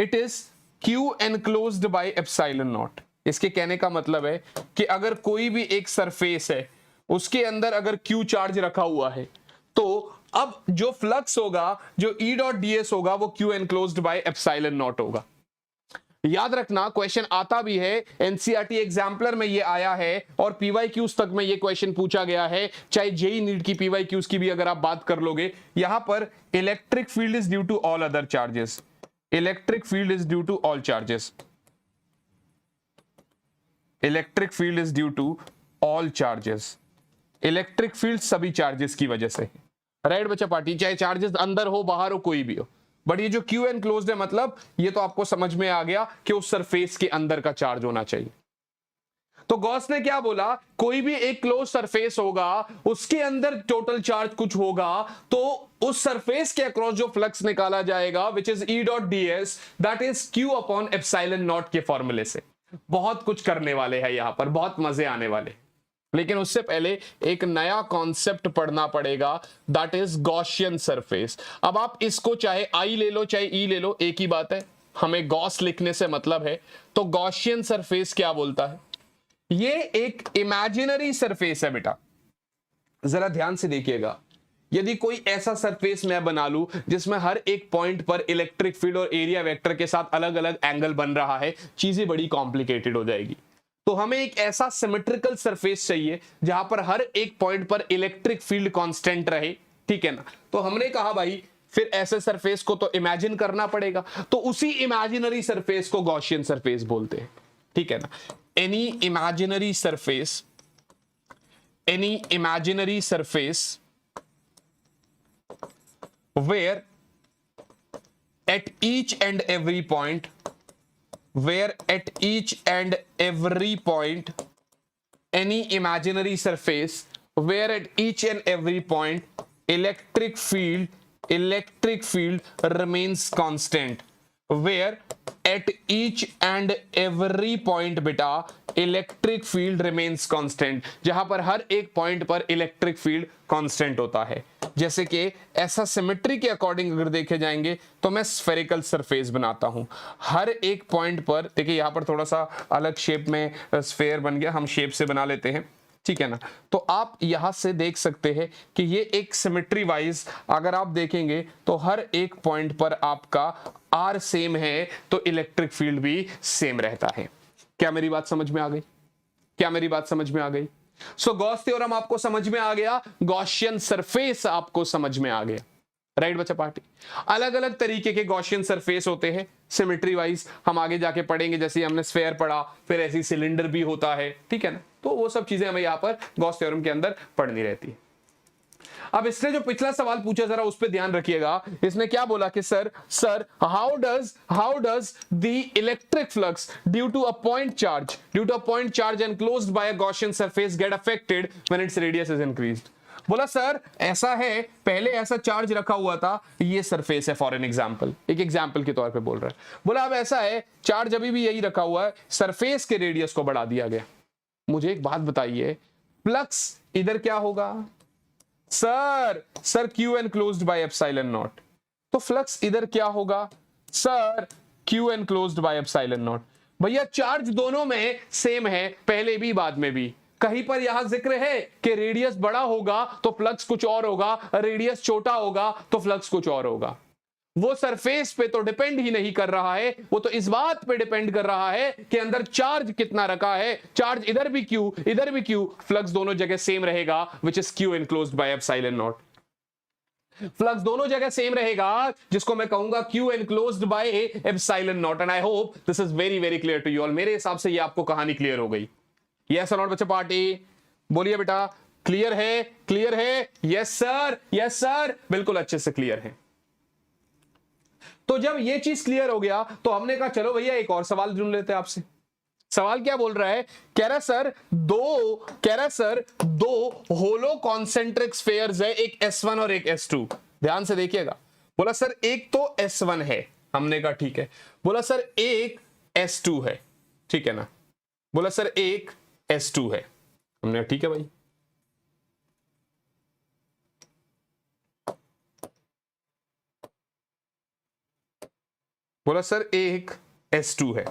it is Q enclosed by epsilon not. इसके कहने का मतलब है कि अगर कोई भी एक सरफेस है उसके अंदर अगर क्यू चार्ज रखा हुआ है तो अब जो फ्लक्स होगा, जो ई डॉट ds होगा, वो Q enclosed by epsilon not होगा। याद रखना क्वेश्चन आता भी है, एनसीईआरटी एग्जाम्पलर में ये आया है और पीवाईक्यूज तक में ये क्वेश्चन पूछा गया है, चाहे जेई नीट की पीवाईक्यूज की भी अगर आप बात कर लोगे। यहां पर electric field is due to all other charges, electric field is due to all charges, electric field is due to all charges. Electric field सभी चार्जेस की वजह से, राइट बच्चा पार्टी, चाहे चार्जेस अंदर हो बाहर हो कोई भी हो। बट ये जो क्यू एनक्लोज्ड है, मतलब ये तो आपको समझ में आ गया कि उस सरफेस के अंदर का चार्ज होना चाहिए। तो गॉस ने क्या बोला, कोई भी एक क्लोज सरफेस होगा उसके अंदर टोटल चार्ज कुछ होगा तो उस सरफेस के अक्रॉस जो फ्लक्स निकाला जाएगा which is E dot ds that is Q upon epsilon not के फॉर्मूले से। बहुत कुछ करने वाले हैं यहां पर, बहुत मजे आने वाले, लेकिन उससे पहले एक नया कॉन्सेप्ट पढ़ना पड़ेगा, दैट इज गॉसियन सरफेस। अब आप इसको चाहे आई ले लो चाहे ई ले लो, एक ही बात है, हमें गॉस लिखने से मतलब है। तो गॉसियन सरफेस क्या बोलता है? ये एक इमेजिनरी सरफेस है बेटा, जरा ध्यान से देखिएगा। यदि कोई ऐसा सरफेस मैं बना लूं जिसमें हर एक पॉइंट पर इलेक्ट्रिक फील्ड और एरिया वेक्टर के साथ अलग अलग एंगल बन रहा है, चीजें बड़ी कॉम्प्लिकेटेड हो जाएगी। तो हमें एक ऐसा सिमेट्रिकल सरफेस चाहिए जहां पर हर एक पॉइंट पर इलेक्ट्रिक फील्ड कांस्टेंट रहे, ठीक है ना। तो हमने कहा भाई फिर ऐसे सरफेस को तो इमेजिन करना पड़ेगा, तो उसी इमेजिनरी सरफेस को गॉसियन सरफेस बोलते हैं, ठीक है ना। Any imaginary surface where at each and every point any imaginary surface where at each and every point electric field remains constant, where at each and every point बेटा electric field remains constant, जहां पर हर एक point पर electric field constant होता है। जैसे कि ऐसा सिमेट्री के अकॉर्डिंग अगर देखे जाएंगे तो मैं स्फेरिकल सरफेस बनाता हूं, हर एक पॉइंट पर देखिए यहां पर थोड़ा सा अलग शेप में स्फेयर बन गया, हम शेप से बना लेते हैं, ठीक है ना। तो आप यहां से देख सकते हैं कि ये एक सिमेट्री वाइज अगर आप देखेंगे तो हर एक पॉइंट पर आपका आर सेम है तो इलेक्ट्रिक फील्ड भी सेम रहता है। क्या मेरी बात समझ में आ गई? सो गॉस थ्योरम आपको समझ में आ गया, गॉसियन सरफेस आपको समझ में आ गया, राइट बच्चा पार्टी। अलग अलग तरीके के गॉसियन सरफेस होते हैं सिमेट्री वाइज, हम आगे जाके पढ़ेंगे, जैसे हमने स्फेयर पढ़ा, फिर ऐसी सिलेंडर भी होता है, ठीक है ना। तो वो सब चीजें हमें यहां पर गॉस थ्योरम के अंदर पढ़नी रहती है। अब इसने जो पिछला सवाल पूछा जरा उस पर ध्यान रखिएगा। इसने क्या बोला कि sir how does the electric flux due to a point charge enclosed by a Gaussian surface get affected when its radius is increased. बोला सर ऐसा है, पहले ऐसा चार्ज रखा हुआ था, ये सरफेस है फॉर एन एग्जांपल, एक एग्जांपल के तौर पे बोल रहा है। बोला अब ऐसा है, चार्ज अभी भी यही रखा हुआ है, सरफेस के रेडियस को बढ़ा दिया गया। मुझे एक बात बताइए, फ्लक्स इधर क्या होगा? Sir Q enclosed by epsilon naught, तो फ्लक्स इधर क्या होगा? Sir Q enclosed by epsilon not. भैया चार्ज दोनों में सेम है, पहले भी बाद में भी। कहीं पर यहां जिक्र है कि रेडियस बड़ा होगा तो फ्लक्स कुछ और होगा, रेडियस छोटा होगा तो फ्लक्स कुछ और होगा। वो सरफेस पे तो डिपेंड ही नहीं कर रहा है, वो तो इस बात पे डिपेंड कर रहा है कि अंदर चार्ज कितना रखा है। चार्ज इधर भी क्यू, इधर भी क्यू, फ्लक्स दोनों जगह सेम रहेगा, which is Q enclosed by epsilon naught. Flux दोनों जगह सेम रहेगा, जिसको मैं कहूंगा Q enclosed by epsilon naught. And I hope this is very very clear to you all. मेरे हिसाब से ये आपको कहानी क्लियर हो गई। यस और नॉट बच्चे पार्टी? बोलिए बेटा, क्लियर है? यस सर, बिल्कुल अच्छे से क्लियर है। तो जब ये चीज क्लियर हो गया तो हमने कहा चलो भैया एक और सवाल ढूंढ लेते हैं आपसे। सवाल क्या बोल रहा है? कह रहा सर दो होलो कॉन्सेंट्रिक स्फीयर्स है, एक S1 और एक S2। ध्यान से देखिएगा। बोला सर एक तो S1 है, हमने कहा ठीक है। बोला सर एक S2 है, ठीक है ना। बोला सर एक S2 है, हमने कहा ठीक है भाई। बोला सर एक S2 है,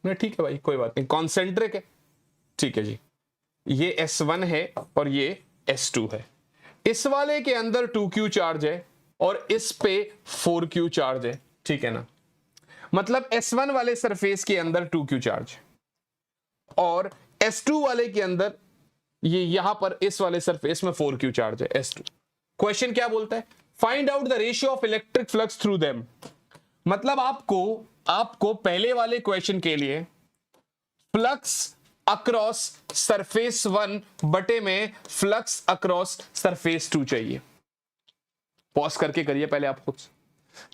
नहीं ठीक है भाई, कोई बात नहीं, कॉन्सेंट्रिक है, ठीक है जी। ये S1 है और ये S2 है। इस वाले के अंदर 2Q चार्ज है और इस पे 4Q चार्ज है, ठीक है ना। मतलब S1 वाले सरफेस के अंदर 2Q चार्ज और S2 वाले के अंदर ये यहां पर इस वाले सरफेस में 4Q चार्ज है, S2। क्वेश्चन क्या बोलता है? Find out the ratio of electric flux through them. मतलब आपको पहले वाले क्वेश्चन के लिए फ्लक्स अक्रॉस सरफेस 1 बटे में फ्लक्स अक्रॉस सरफेस 2 चाहिए। पॉज करके करिए पहले आप खुद।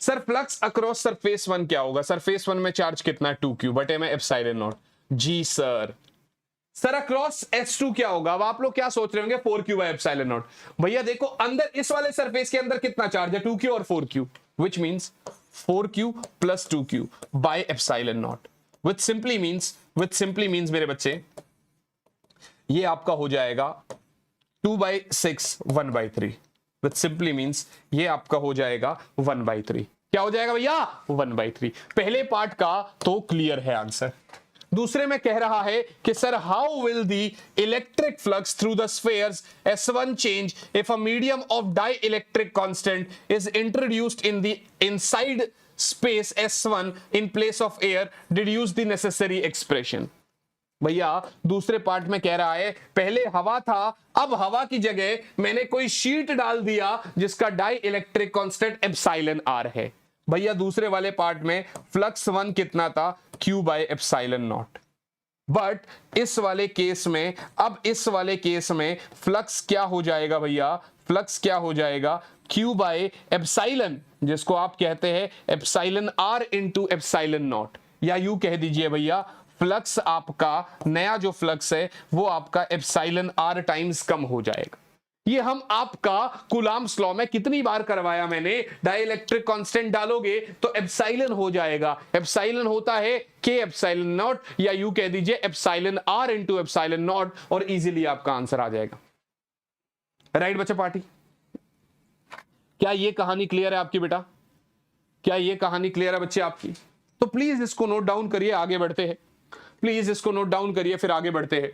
सर फ्लक्स अक्रॉस सरफेस 1 क्या होगा? सरफेस 1 में चार्ज कितना है? 2Q बटे में एप्सिलॉन नॉट। जी सर अक्रॉस S2 क्या होगा? अब आप लोग क्या सोच रहे होंगे? 4Q bye epsilon not. भैया देखो अंदर इस वाले सरफेस के अंदर कितना चार्ज है? 2Q और 4Q, which means 4Q plus 2Q by epsilon naught, which simply means मेरे बच्चे ये आपका हो जाएगा 2/6 1/3, which simply means ये आपका हो जाएगा 1/3। क्या हो जाएगा भैया? 1/3। पहले पार्ट का तो क्लियर है आंसर। दूसरे में कह रहा है कि sir how will the electric flux through the spheres S1 change if a medium of dielectric constant is introduced in the inside space S1 in place of air, deduce the necessary expression। भैया दूसरे part में कह रहा है पहले हवा था, अब हवा की जगह मैंने कोई शीट डाल दिया जिसका dielectric constant epsilon R है। भैया दूसरे वाले पार्ट में फ्लक्स 1 कितना था, Q by epsilon naught. But इस वाले केस में, अब इस वाले केस में फ्लक्स क्या हो जाएगा भैया, फ्लक्स क्या हो जाएगा, Q बाय एप्सिलॉन, जिसको आप कहते हैं epsilon R into epsilon naught, या यूं कह दीजिए भैया फ्लक्स आपका नया जो फ्लक्स है वो आपका एप्सिलॉन आर टाइम्स कम हो जाएगा। ये हम आपका कूलम्ब्स लॉ में कितनी बार करवाया मैंने, डाइलेक्ट्रिक कांस्टेंट डालोगे तो एप्सिलॉन हो जाएगा, एप्सिलॉन होता है के एप्सिलॉन नॉट, या यूं कह दीजिए epsilon R into epsilon naught, और इजीली आपका आंसर आ जाएगा। राइट बच्चा पार्टी, क्या ये कहानी क्लियर है आपकी बेटा, क्या ये कहानी क्लियर है बच्चे आपकी? तो प्लीज इसको नोट डाउन करिए, आगे बढ़ते हैं, प्लीज इसको नोट डाउन करिए फिर आगे बढ़ते हैं।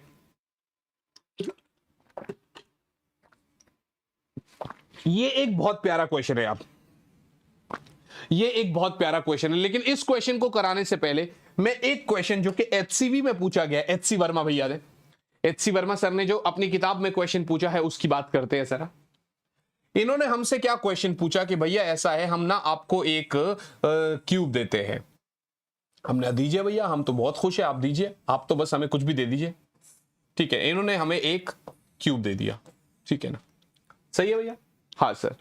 ये एक बहुत प्यारा क्वेश्चन है आप, ये एक बहुत प्यारा क्वेश्चन है, लेकिन इस क्वेश्चन को कराने से पहले मैं एक क्वेश्चन जो कि एचसीवी में पूछा गया, एचसी वर्मा भैया ने, एचसी वर्मा सर ने जो अपनी किताब में क्वेश्चन पूछा है उसकी बात करते हैं सर। इन्होंने हमसे क्या क्वेश्चन पूछा कि भैया ऐसा है, हम ना आपको एक क्यूब देते हैं, हमने दीजिए भैया, हम तो बहुत खुश है, आप दीजिए, आप तो बस हमें कुछ भी दे दीजिए, ठीक है। इन्होंने हमें एक क्यूब दे दिया, ठीक है ना, सही है भैया, हाँ सर।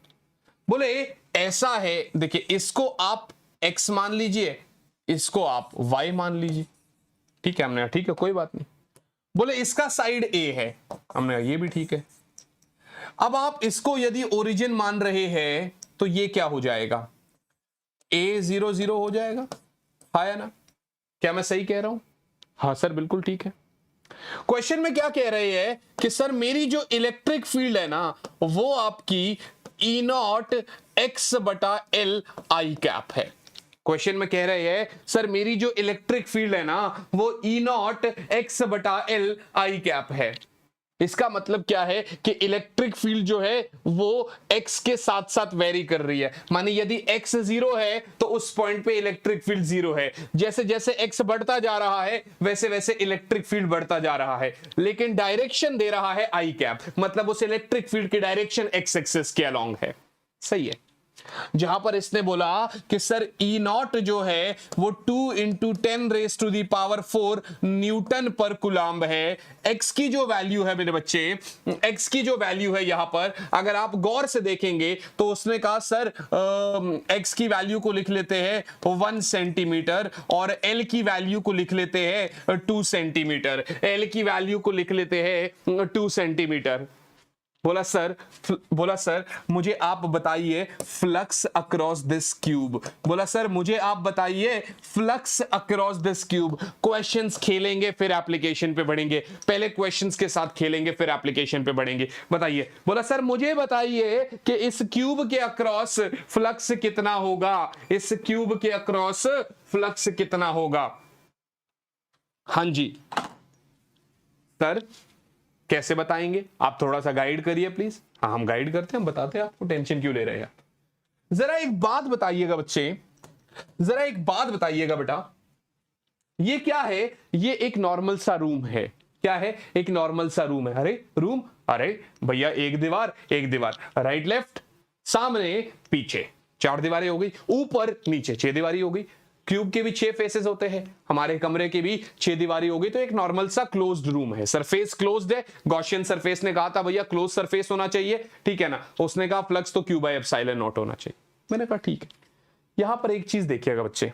बोले ऐसा है, देखिए इसको आप x मान लीजिए, इसको आप y मान लीजिए, ठीक है, हमने ठीक है कोई बात नहीं। बोले इसका साइड a है, हमने ये भी ठीक है। अब आप इसको यदि ओरिजिन मान रहे हैं तो ये क्या हो जाएगा, a 0 0 हो जाएगा, हाँ या ना, क्या मैं सही कह रहा हूं? हाँ सर बिल्कुल ठीक है। क्वेश्चन में क्या कह रहे हैं कि सर मेरी जो इलेक्ट्रिक फील्ड है ना वो आपकी E नॉट एक्स बटा एल आई कैप है। क्वेश्चन में कह रहे हैं सर मेरी जो इलेक्ट्रिक फील्ड है ना वो E नॉट एक्स बटा एल आई कैप है। इसका मतलब क्या है कि इलेक्ट्रिक फील्ड जो है वो x के साथ साथ वेरी कर रही है, माने यदि x 0 है तो उस पॉइंट पे इलेक्ट्रिक फील्ड 0 है, जैसे जैसे x बढ़ता जा रहा है वैसे वैसे इलेक्ट्रिक फील्ड बढ़ता जा रहा है, लेकिन डायरेक्शन दे रहा है आई कैप, मतलब उस इलेक्ट्रिक फील्ड की डायरेक्शन x एक्सिस के अलोंग है, सही है। जहां पर इसने बोला कि सर E नॉट जो है वो 2 into 10 raise to the power 4 newton per coulomb है। x की जो वैल्यू है मेरे बच्चे, x की जो वैल्यू है यहां पर अगर आप गौर से देखेंगे तो उसने कहा सर x की वैल्यू को लिख लेते हैं 1 सेंटीमीटर और l की वैल्यू को लिख लेते हैं 2 सेंटीमीटर, l की वैल्यू को लिख लेते हैं 2 सेंटीमीटर। बोला सर मुझे आप बताइए फ्लक्स अक्रॉस दिस क्यूब, बोला सर मुझे आप बताइए flux across this cube. Questions खेलेंगे फिर एप्लीकेशन पे बढ़ेंगे, पहले क्वेश्चंस के साथ खेलेंगे फिर एप्लीकेशन पे बढ़ेंगे। बताइए, बोला सर मुझे बताइए कि इस क्यूब के अक्रॉस फ्लक्स कितना होगा, इस क्यूब के अक्रॉस फ्लक्स कितना होगा। हाँ जी सर कैसे बताएंगे, आप थोड़ा सा गाइड करिए प्लीज। हाँ हम गाइड करते हैं, हम बताते हैं, आपको टेंशन क्यों ले रहे हैं। जरा एक बात बताइएगा बच्चे, जरा एक बात बताइएगा बेटा, ये क्या है, ये एक नॉर्मल सा रूम है, क्या है, एक नॉर्मल सा रूम है। अरे रूम, अरे भैया एक दीवार एक दीवार, राइट लेफ्ट सामने पीछे 4 दीवारें हो गई, ऊपर नीचे 6 दीवारी हो गई। क्यूब के भी 6 फेसेस होते हैं, हमारे कमरे के भी 6 दीवारी हो गई, तो एक नॉर्मल सा क्लोज्ड रूम है, सरफेस क्लोज्ड है। गॉसियन सरफेस ने कहा था भैया क्लोज सरफेस होना चाहिए, ठीक है ना, उसने कहा फ्लक्स तो क्यू बाय एप्सिलॉन नॉट होना चाहिए। मैंने कहा ठीक है। यहां पर एक चीज देखिएगा बच्चे,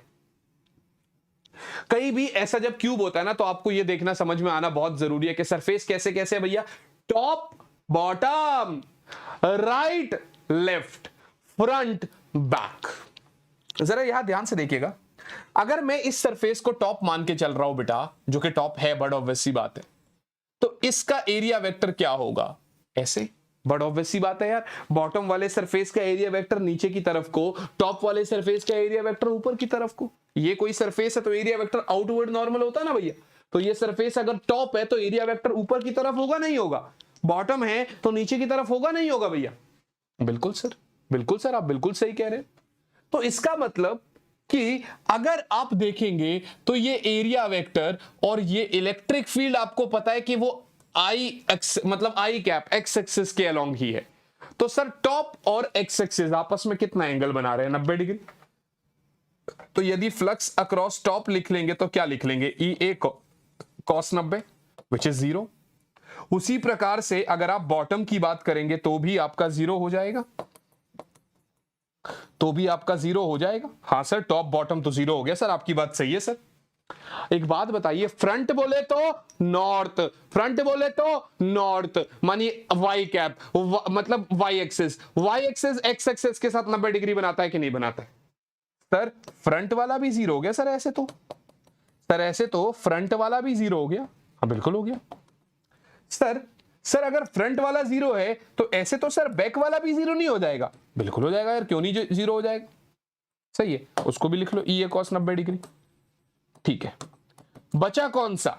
कहीं भी ऐसा जब क्यूब होता है ना तो आपको यह देखना समझ में आना बहुत जरूरी है कि सरफेस कैसे कैसे है भैया, top bottom right left front back. जरा यहां ध्यान से देखिएगा, अगर मैं इस सरफेस को टॉप मान के चल रहा हूं बेटा, जो कि टॉप है, बड़ा ऑब्वियस सी बात है, तो इसका एरिया वेक्टर क्या होगा, ऐसे, बड़ा ऑब्वियस सी बात है यार। बॉटम वाले सरफेस का एरिया वेक्टर नीचे की तरफ को, टॉप वाले सरफेस का एरिया वेक्टर ऊपर की तरफ को। ये कोई सरफेस है तो एरिया वेक्टर आउटवर्ड नॉर्मल होता है ना भैया, तो ये सरफेस अगर टॉप है तो एरिया वेक्टर ऊपर की तरफ होगा नहीं होगा, बॉटम है तो नीचे की तरफ होगा नहीं होगा भैया। बिल्कुल सर, बिल्कुल सर, आप बिल्कुल सही कह रहे हैं। तो इसका मतलब कि अगर आप देखेंगे तो ये एरिया वेक्टर और ये इलेक्ट्रिक फील्ड आपको पता है कि वो आई एक्स मतलब आई कैप एक्स एक्सिस के अलोंग ही है। तो सर टॉप और एक्स एक्सिस आपस में कितना एंगल बना रहे हैं? 90 डिग्री। तो यदि फ्लक्स अक्रॉस टॉप लिख लेंगे तो क्या लिख लेंगे? ई ए कॉस 90 विच इज 0। उसी प्रकार से अगर आप बॉटम की बात करेंगे तो भी आपका 0 हो जाएगा, तो भी आपका 0 हो जाएगा। हाँ सर, टॉप बॉटम तो 0 हो गया सर, आपकी बात सही है सर। एक बात बताइए, फ्रंट बोले तो नॉर्थ, फ्रंट बोले तो नॉर्थ मानिए वाई कैप मतलब Y axis, Y axis X axis के साथ 90 डिग्री बनाता है कि नहीं बनाता है? सर फ्रंट वाला भी 0 हो गया सर, ऐसे तो सर ऐसे तो फ्रंट वाला भी 0 हो गया। हाँ बिल्कुल हो गया सर अगर फ्रंट वाला 0 है तो ऐसे तो सर बैक वाला भी 0 नहीं हो जाएगा? बिल्कुल हो जाएगा यार, क्यों नहीं 0 हो जाएगा? सही है, उसको भी लिख लो ई ए कॉस 90 डिग्री। ठीक है, बचा कौन सा?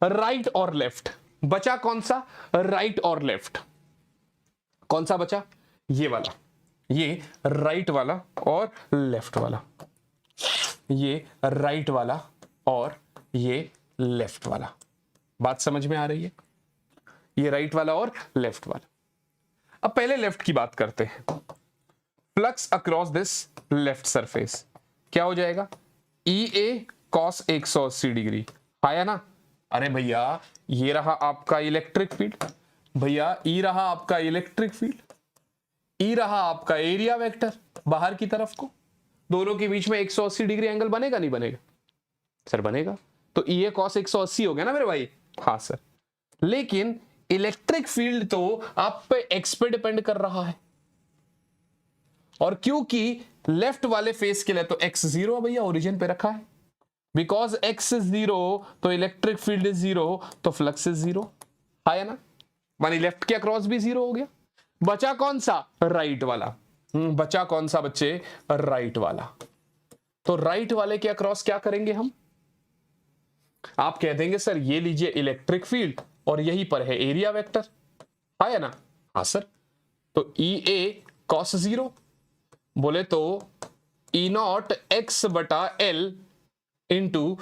राइट और लेफ्ट। बचा कौन सा? राइट और लेफ्ट। कौन सा बचा? ये वाला, ये राइट वाला और लेफ्ट वाला, ये राइट वाला और ये लेफ्ट वाला। बात समझ में आ रही है? ये राइट वाला और लेफ्ट वाला। अब पहले लेफ्ट की बात करते हैं। Flux across this left surface क्या हो जाएगा? ई ए कॉस 180 डिग्री आया ना? अरे भैया ये रहा आपका इलेक्ट्रिक फील्ड, भैया ई रहा आपका इलेक्ट्रिक फील्ड, ई रहा आपका एरिया वेक्टर बाहर की तरफ को, दोनों के बीच में 180 डिग्री एंगल बनेगा नहीं बनेगा? सर बनेगा। तो ई ए कॉस 180 हो गया ना मेरे भाई? हाँ सर, लेकिन इलेक्ट्रिक फील्ड तो आप पे एक्स पे डिपेंड कर रहा है, और क्योंकि लेफ्ट वाले फेस के लिए तो एक्स 0 है भैया, ओरिजिन पे रखा है, बिकॉज एक्स इज 0 तो इलेक्ट्रिक फील्ड इज 0 तो फ्लक्स इज 0 है ना? मानी लेफ्ट के अक्रॉस भी 0 हो गया। बचा कौन सा? राइट वाला। बचा कौन सा बच्चे? राइट वाला। तो राइट वाले के अक्रॉस क्या करेंगे हम? आप कह देंगे सर ये लीजिए इलेक्ट्रिक फील्ड और यहीं पर है एरिया वेक्टर, है ना? हाँ सर, तो ई ए कॉस 0 बोले तो ई नॉट एक्स बटा एल इंटू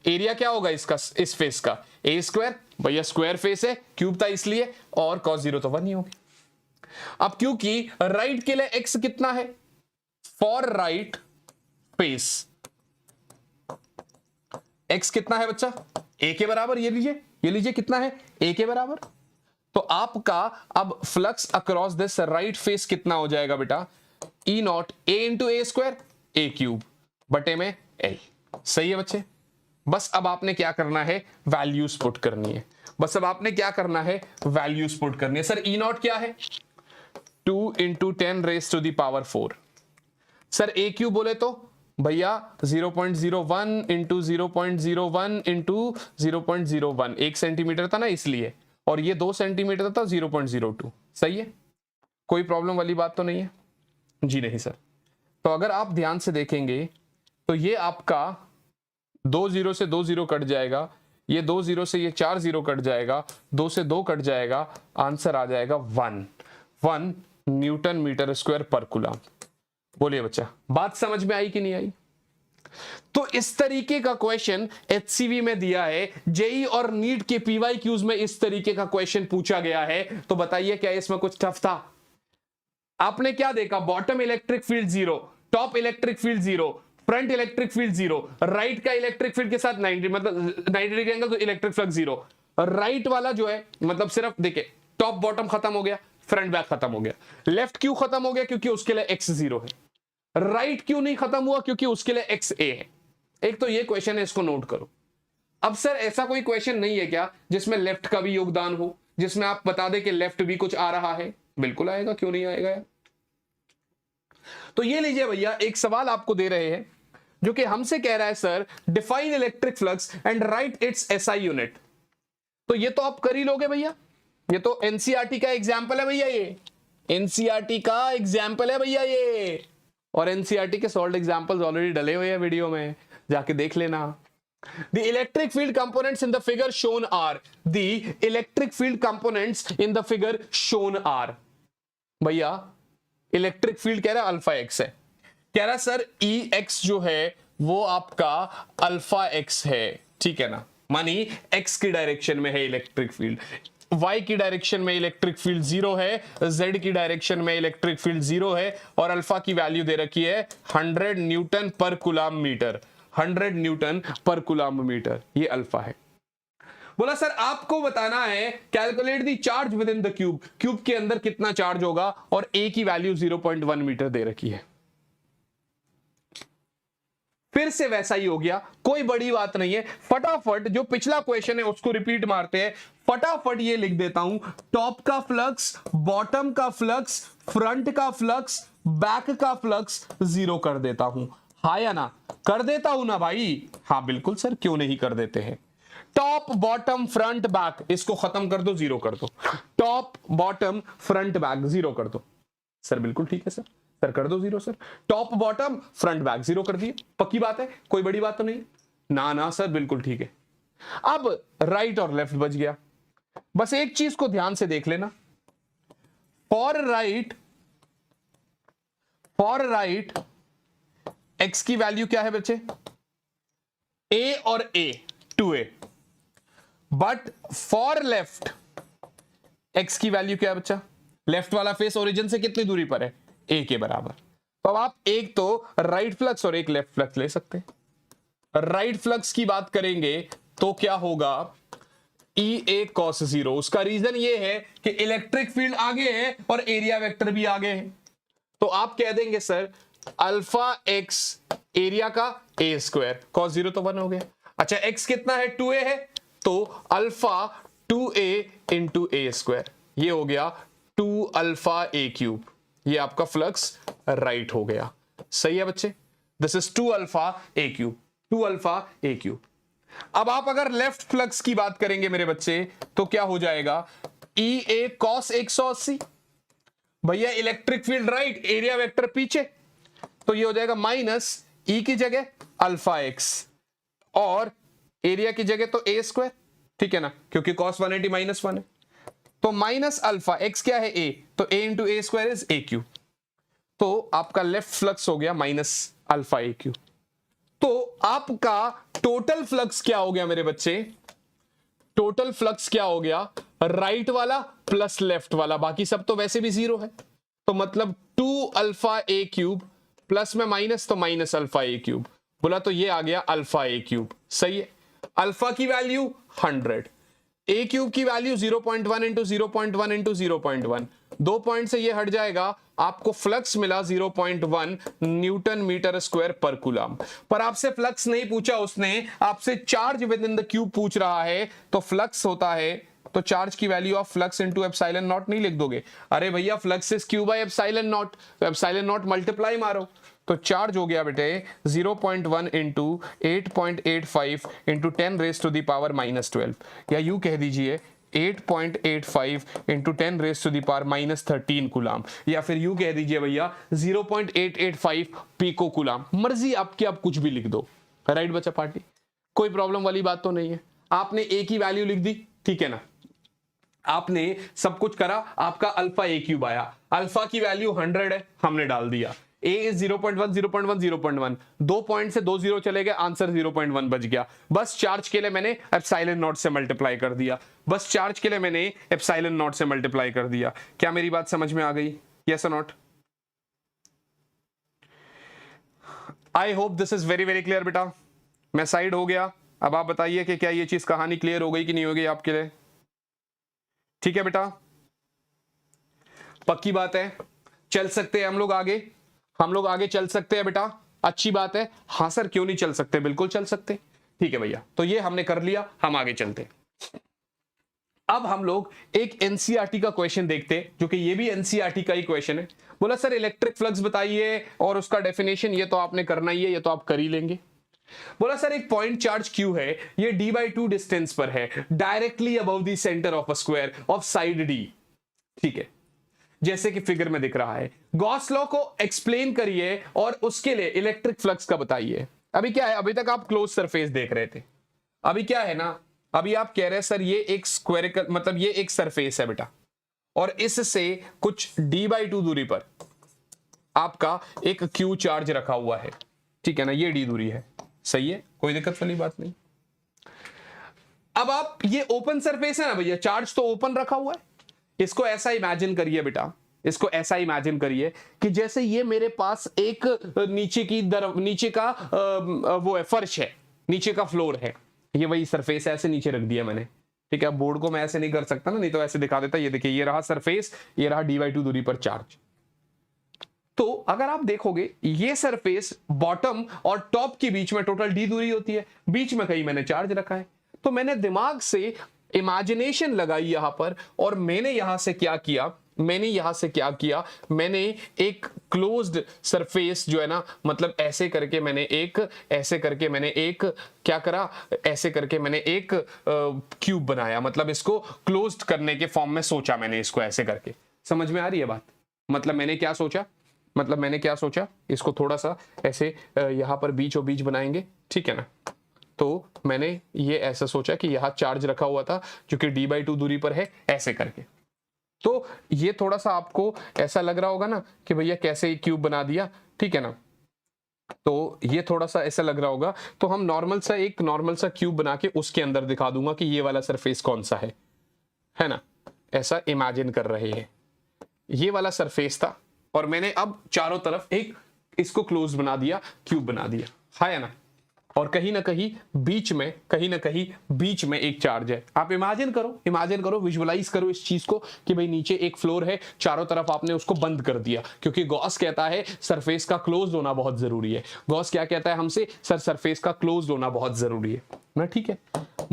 एरिया क्या होगा इसका, इस फेस का? ए स्क्वायर, भैया स्क्वायर फेस है, क्यूब था इसलिए, और कॉस 0 तो 1 ही होगी। अब क्योंकि राइट के लिए एक्स कितना है? फॉर राइट फेस एक्स कितना है बच्चा? ए के बराबर। ये लीजिए कितना है? ए के बराबर। तो आपका अब flux across this right face कितना हो जाएगा बेटा? E naught A into A square, A cube बटे में एल। सही है बच्चे? बस अब आपने क्या करना है? वैल्यूज पुट करनी है। बस अब आपने क्या करना है? वैल्यूज पुट करनी है। सर ई नॉट क्या है? 2 into 10 raise to the power 4। Sir A cube बोले तो भैया 0.01 इंटू 0.01 इंटू 0.01, 1 सेंटीमीटर था ना इसलिए, और ये 2 सेंटीमीटर था 0.02। सही है? कोई प्रॉब्लम वाली बात तो नहीं है? जी नहीं सर। तो अगर आप ध्यान से देखेंगे तो ये आपका 2 0 से 2 0 कट जाएगा, ये 2 0 से ये 4 0 कट जाएगा, 2 से 2 कट जाएगा, आंसर आ जाएगा 1 Newton metre square per coulomb. बोलिए बच्चा, बात समझ में आई कि नहीं आई? तो इस तरीके का क्वेश्चन एचसीवी में दिया है, जेई और नीट के पीवाईक्यूज में इस तरीके का क्वेश्चन पूछा गया है। तो बताइए क्या इसमें कुछ टफ था? आपने क्या देखा? Bottom electric field 0, top electric field 0, front electric field 0, right का इलेक्ट्रिक फील्ड के साथ 90 मतलब 90 डिग्री एंगल, तो इलेक्ट्रिक फ्लक्स 0। राइट वाला जो है मतलब सिर्फ देखिए टॉप बॉटम खत्म हो गया, फ्रंट बैक खत्म हो गया। लेफ्ट क्यों खत्म हो गया? क्योंकि उसके लिए एक्स 0 है। राइट क्यों नहीं खत्म हुआ? क्योंकि उसके लिए एक्स ए है। एक तो ये क्वेश्चन है, इसको नोट करो। अब सर ऐसा कोई क्वेश्चन नहीं है क्या जिसमें लेफ्ट का भी योगदान हो, जिसमें आप बता दें कि लेफ्ट भी कुछ आ रहा है? बिल्कुल आएगा, क्यों नहीं आएगा यार? तो ये लीजिए भैया, एक सवाल आपको दे रहे हैं जो कि हमसे कह रहा है sir define electric flux and right it's SI unit. तो ये तो आप कर ही लोगे भैया, ये तो एनसीईआरटी का एग्जाम्पल है भैया, ये एनसीईआरटी का एग्जाम्पल है भैया ये, और एनसीईआरटी के सॉल्व एग्जाम्पल्स ऑलरेडी डले हुए हैं वीडियो में, जाके देख लेना। The electric field components in the figure shown are, the electric field components in the figure shown are, भैया इलेक्ट्रिक फील्ड कह रहा है अल्फा एक्स है, कह रहा सर ई एक्स जो है वो आपका अल्फा एक्स है, ठीक है ना, मानी एक्स की डायरेक्शन में है इलेक्ट्रिक फील्ड, y की डायरेक्शन में इलेक्ट्रिक फील्ड 0 है, z की डायरेक्शन में इलेक्ट्रिक फील्ड 0 है, और अल्फा की वैल्यू दे रखी है 100 न्यूटन पर कूलम मीटर, 100 न्यूटन पर कूलम मीटर, ये अल्फा है। बोला सर आपको बताना है calculate the charge with in the cube, cube के अंदर कितना चार्ज होगा, और a की वैल्यू 0.1 मीटर दे रखी है। फिर से वैसा ही हो गया, कोई बड़ी बात नहीं है, फटाफट जो पिछला क्वेश्चन है उसको रिपीट मारते हैं, फटाफट ये लिख देता हूं, टॉप का फ्लक्स, बॉटम का फ्लक्स, फ्रंट का फ्लक्स, बैक का फ्लक्स जीरो कर देता हूं, हा या ना, कर देता हूं ना भाई, हाँ बिल्कुल सर, क्यों नहीं कर देते हैं। टॉप बॉटम फ्रंट बैक इसको खत्म कर दो, जीरो कर दो, top bottom front back zero कर दो, सर बिल्कुल ठीक है सर कर दो zero, sir top bottom front back zero कर दिए, पक्की बात है, कोई बड़ी बात तो नहीं, ना ना सर बिल्कुल ठीक है। अब राइट और लेफ्ट बच गया, बस एक चीज को ध्यान से देख लेना, फॉर राइट एक्स की वैल्यू क्या है बच्चे, ए और ए 2a, but for left x की वैल्यू क्या है बच्चा, लेफ्ट वाला फेस ओरिजिन से कितनी दूरी पर है, a के बराबर। तो अब आप एक तो राइट फ्लक्स और एक लेफ्ट फ्लक्स ले सकते हैं। राइट फ्लक्स की बात करेंगे तो क्या होगा, ई ए कॉस 0, उसका रीजन ये है कि इलेक्ट्रिक फील्ड आगे है और एरिया वेक्टर भी आगे है, तो आप कह देंगे सर अल्फा एक्स एरिया का a स्क्वायर, कॉस 0 तो 1 हो गया। अच्छा x कितना है, 2a है, तो alpha 2a into A square, ये हो गया 2 अल्फा a क्यूब, ये आपका फ्लक्स राइट हो गया, सही है बच्चे, this is 2 alpha a cube, 2 alpha a cube. अब आप अगर लेफ्ट फ्लक्स की बात करेंगे मेरे बच्चे तो क्या हो जाएगा, ई ए कॉस 180, भैया electric field right, area vector पीछे, तो ये हो जाएगा माइनस ई की जगह अल्फा एक्स और एरिया की जगह तो ए स्क्वायर, ठीक है ना, क्योंकि कॉस 180 माइनस 1 है, तो माइनस अल्फा एक्स क्या है ए, तो A into A square is A cube, तो आपका लेफ्ट फ्लक्स हो गया माइनस अल्फा ए क्यू। तो आपका टोटल फ्लक्स क्या हो गया मेरे बच्चे, टोटल फ्लक्स क्या हो गया, राइट वाला प्लस लेफ्ट वाला, बाकी सब तो वैसे भी जीरो है, तो मतलब 2 अल्फा ए क्यूब प्लस में माइनस तो माइनस अल्फा ए क्यूब, बोला तो ये आ गया अल्फा ए क्यूब, सही है। अल्फा की वैल्यू 100, ए क्यूब की वैल्यू 0.1 इंटू 0.1 इंटू 0.1, 2 पॉइंट से ये हट जाएगा, आपको फ्लक्स मिला 0.1 Newton metre square per coulomb. पर आपसे फ्लक्स नहीं पूछा उसने, आपसे charge with in the cube पूछ रहा है, तो फ्लक्स होता है तो चार्ज की value of flux into epsilon naught नहीं लिख दोगे, अरे भैया flux is Q by epsilon naught, तो एप्सिलॉन नॉट मल्टीप्लाई मारो, तो चार्ज हो गया बेटे 0.1 into 8.85 into 10 raise to the power -12, या यूं कह दीजिए 8.85 into 10 raise to the power -13 coulomb, या फिर यूं कह दीजिए भैया 0.885 पीको कूलम, मर्जी आपकी, आप कुछ भी लिख दो, राइट बच्चा पार्टी, कोई प्रॉब्लम वाली बात तो नहीं है। आपने ए की वैल्यू लिख दी, ठीक है ना, आपने सब कुछ करा, आपका अल्फा ए क्यूब आया, अल्फा की वैल्यू 100 है, हमने डाल दिया, a इज 0.1 0.1 0.1, 2 पॉइंट से 2 जीरो चले गए, आंसर 0.1 बच गया। बस चार्ज के लिए मैंने एप्सिलॉन नॉट से मल्टीप्लाई कर दिया, बस चार्ज के लिए मैंने एप्सिलॉन नॉट से मल्टीप्लाई कर दिया। क्या मेरी बात समझ में आ गई, यस और not? I hope this is very very clear बेटा, मैं साइड हो गया, अब आप बताइए कि क्या ये चीज कहानी क्लियर हो गई कि नहीं हो गई आपके लिए, ठीक है बेटा, पक्की बात है, चल सकते हैं हम लोग आगे, हम लोग आगे चल सकते हैं बेटा, अच्छी बात है, हाँ सर क्यों नहीं चल सकते, बिल्कुल चल सकते, ठीक है भैया, तो ये हमने कर लिया, हम आगे चलते। अब हम लोग एक एनसीईआरटी का क्वेश्चन देखते हैं, जो कि ये भी एनसीईआरटी का ही क्वेश्चन है। बोला सर इलेक्ट्रिक फ्लक्स बताइए और उसका डेफिनेशन, ये तो आपने करना ही है, ये तो आप कर ही लेंगे। बोला सर एक पॉइंट चार्ज Q है, ये d/2 डिस्टेंस पर है, directly above the centre of a square of side D, ठीक है, जैसे कि फिगर में दिख रहा है। गॉस लॉ को एक्सप्लेन करिए और उसके लिए इलेक्ट्रिक फ्लक्स का बताइए। अभी क्या है, अभी तक आप क्लोज सरफेस देख रहे थे, अभी क्या है ना, अभी आप कह रहे हैं सर ये एक स्क्वायरिकल, मतलब ये एक सरफेस है बेटा, और इससे कुछ d/2 दूरी पर आपका एक क्यू चार्ज रखा हुआ है, ठीक है ना, ये डी दूरी है, सही है, कोई दिक्कत वाली बात नहीं। अब आप ये ओपन सरफेस है ना भैया, चार्ज तो ओपन रखा हुआ है, इसको ऐसा इमेजिन करिए बेटा, इसको ऐसा इमेजिन करिए कि जैसे ये मेरे पास एक नीचे का वो है, फर्श है, नीचे का फ्लोर है, ये वही सरफेस ऐसे नीचे रख दिया मैंने, ठीक है। बोर्ड को मैं ऐसे नहीं कर सकता ना, नहीं तो ऐसे दिखा देता, ये देखिए ये रहा सरफेस, ये रहा dy2 दूरी पर चार्ज। तो अगर आप देखोगे ये सरफेस बॉटम और टॉप के बीच में टोटल d दूरी होती है, बीच में कहीं मैंने चार्ज रखा है, तो मैंने दिमाग से इमेजिनेशन लगाई यहां पर, और मैंने यहां से क्या किया, मैंने एक क्लोज्ड सरफेस जो है ना, मतलब ऐसे करके मैंने एक क्या करा, ऐसे करके मैंने एक क्यूब बनाया, मतलब इसको क्लोज्ड करने के फॉर्म में सोचा मैंने, इसको ऐसे करके। समझ में आ रही है बात? मतलब मैंने क्या सोचा, इसको थोड़ा सा ऐसे यहां पर बीचों बीच बनाएंगे, ठीक है ना। तो मैंने ये ऐसा सोचा कि यहां चार्ज रखा हुआ था जो कि d/2 दूरी पर है, ऐसे करके। तो ये थोड़ा सा आपको ऐसा लग रहा होगा ना कि भैया कैसे क्यूब बना दिया, ठीक है ना। तो ये थोड़ा सा ऐसा लग रहा होगा, तो हम नॉर्मल सा क्यूब बना के उसके अंदर दिखा दूंगा कि ये वाला सरफेस कौन सा है ना, ऐसा इमेजिन कर रहे हैं। ये वाला सरफेस था और मैंने अब चारों तरफ एक इसको क्लोज बना दिया, क्यूब बना दिया, है ना। और कहीं ना कहीं बीच में एक चार्ज है। आप इमेजिन करो, विजुअलाइज करो इस चीज को कि भाई नीचे एक फ्लोर है, चारों तरफ आपने उसको बंद कर दिया, क्योंकि गॉस कहता है सरफेस का क्लोज होना बहुत जरूरी है। गॉस क्या कहता है हमसे, सर सरफेस का क्लोज होना बहुत जरूरी है ना, ठीक है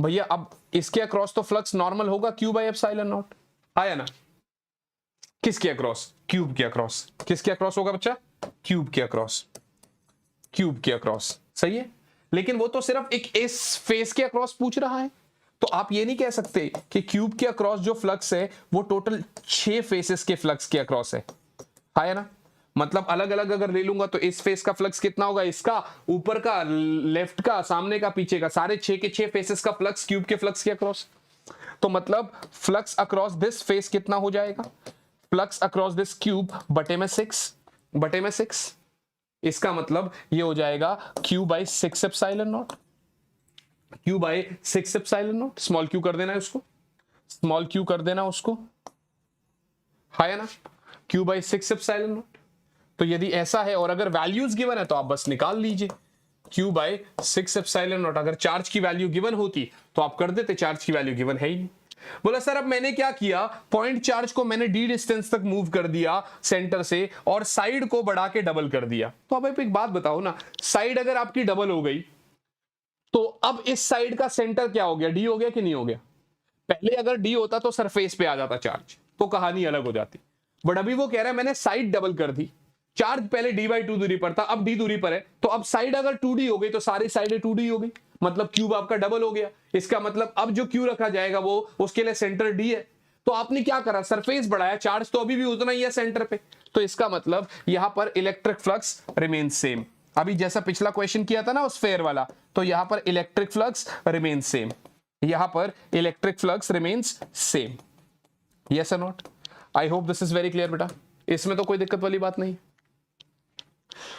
भैया। अब इसके अक्रॉस तो फ्लक्स नॉर्मल होगा Q/ε0, आया ना। किसके अक्रॉस? क्यूब के अक्रॉस। किसके अक्रॉस होगा बच्चा? क्यूब के अक्रॉस, सही है। लेकिन वो तो सिर्फ एक इस फेस के अक्रॉस पूछ रहा है, तो आप ये नहीं कह सकते कि क्यूब के अक्रॉस जो फ्लक्स है वो टोटल 6 फेसेस के फ्लक्स के अक्रॉस है ना। मतलब अलग अलग अगर ले लूंगा तो इस फेस का फ्लक्स कितना होगा, इसका, ऊपर का, लेफ्ट का, सामने का, पीछे का, सारे 6 के 6 फेसेस का फ्लक्स क्यूब के फ्लक्स के अक्रॉस। तो मतलब फ्लक्स अक्रॉस दिस फेस कितना हो जाएगा, फ्लक्स अक्रॉस दिस क्यूब बटे में 6, इसका मतलब ये हो जाएगा Q/6ε0, स्मॉल क्यू कर देना है उसको, है ना, Q/6ε0। तो यदि ऐसा है और अगर वैल्यूज गिवन है तो आप बस निकाल लीजिए Q/6ε0। अगर चार्ज की वैल्यू गिवन होती तो आप कर देते, चार्ज की वैल्यू गिवन है ही नहीं। बोला सर अब मैंने क्या किया, पॉइंट चार्ज को मैंने d डिस्टेंस तक मूव कर दिया सेंटर से और साइड को बढ़ा के डबल कर दिया। तो अब एक बात बताओ ना, साइड अगर आपकी डबल हो गई तो अब इस साइड का सेंटर क्या हो गया, d हो गया कि नहीं हो गया? पहले अगर d होता तो सरफेस पे आ जाता चार्ज, तो कहानी अलग हो जाती। बट अभी वो कह रहा है मैंने साइड डबल कर दी, चार्ज पहले d/2 दूरी पर था, अब d दूरी पर है, तो अब साइड अगर 2d हो गई तो सारी साइडें 2d हो गई, मतलब क्यूब आपका डबल हो गया। इसका मतलब अब जो क्यू रखा जाएगा वो उसके लिए सेंटर d है। तो आपने क्या करा, सरफेस बढ़ाया, चार्ज तो अभी भी उतना ही है सेंटर पे, तो इसका मतलब यहां पर इलेक्ट्रिक फ्लक्स रिमेन सेम। अभी जैसा पिछला क्वेश्चन किया था ना उस फेयर वाला, तो यहां पर electric flux remain same, yes और not? I hope this is very clear बेटा, इसमें तो कोई दिक्कत वाली बात नहीं।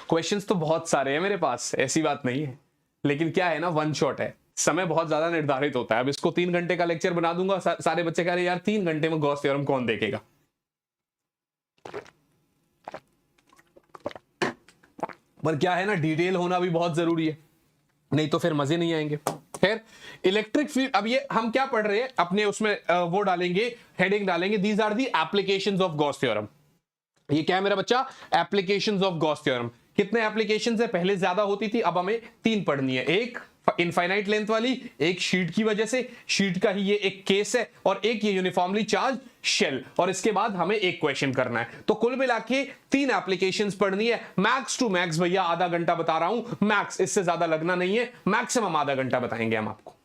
क्वेश्चंस तो बहुत सारे हैं मेरे पास, ऐसी बात नहीं है, लेकिन क्या है ना, वन शॉट है, समय बहुत ज्यादा निर्धारित होता है। अब इसको 3 घंटे का लेक्चर बना दूंगा, सारे बच्चे कह रहे यार 3 घंटे में गॉस थ्योरम कौन देखेगा। पर क्या है ना, डिटेल होना भी बहुत जरूरी है, नहीं तो फिर मजे नहीं आएंगे। खैर इलेक्ट्रिक फील्ड, अब ये हम क्या पढ़ रहे हैं अपने उसमें वो डालेंगे, हेडिंग डालेंगे, these are the applications of Gauss theorem. ये क्या है मेरा बच्चा, एप्लीकेशंस ऑफ गॉस थ्योरम। कितने एप्लीकेशंस है, पहले ज्यादा होती थी, अब हमें 3 पढ़नी है। एक इनफाइनाइट लेंथ वाली, एक शीट की वजह से, शीट का ही ये एक केस है, और एक ये यूनिफॉर्मली चार्ज शेल, और इसके बाद हमें एक क्वेश्चन करना है। तो कुल मिला के 3 एप्लीकेशंस पढ़नी है। मैक्स टू मैक्स भैया आधा घंटा बता रहा हूं, मैक्स, इससे ज्यादा लगना नहीं है, मैक्सिमम आधा घंटा बताएंगे हम आपको।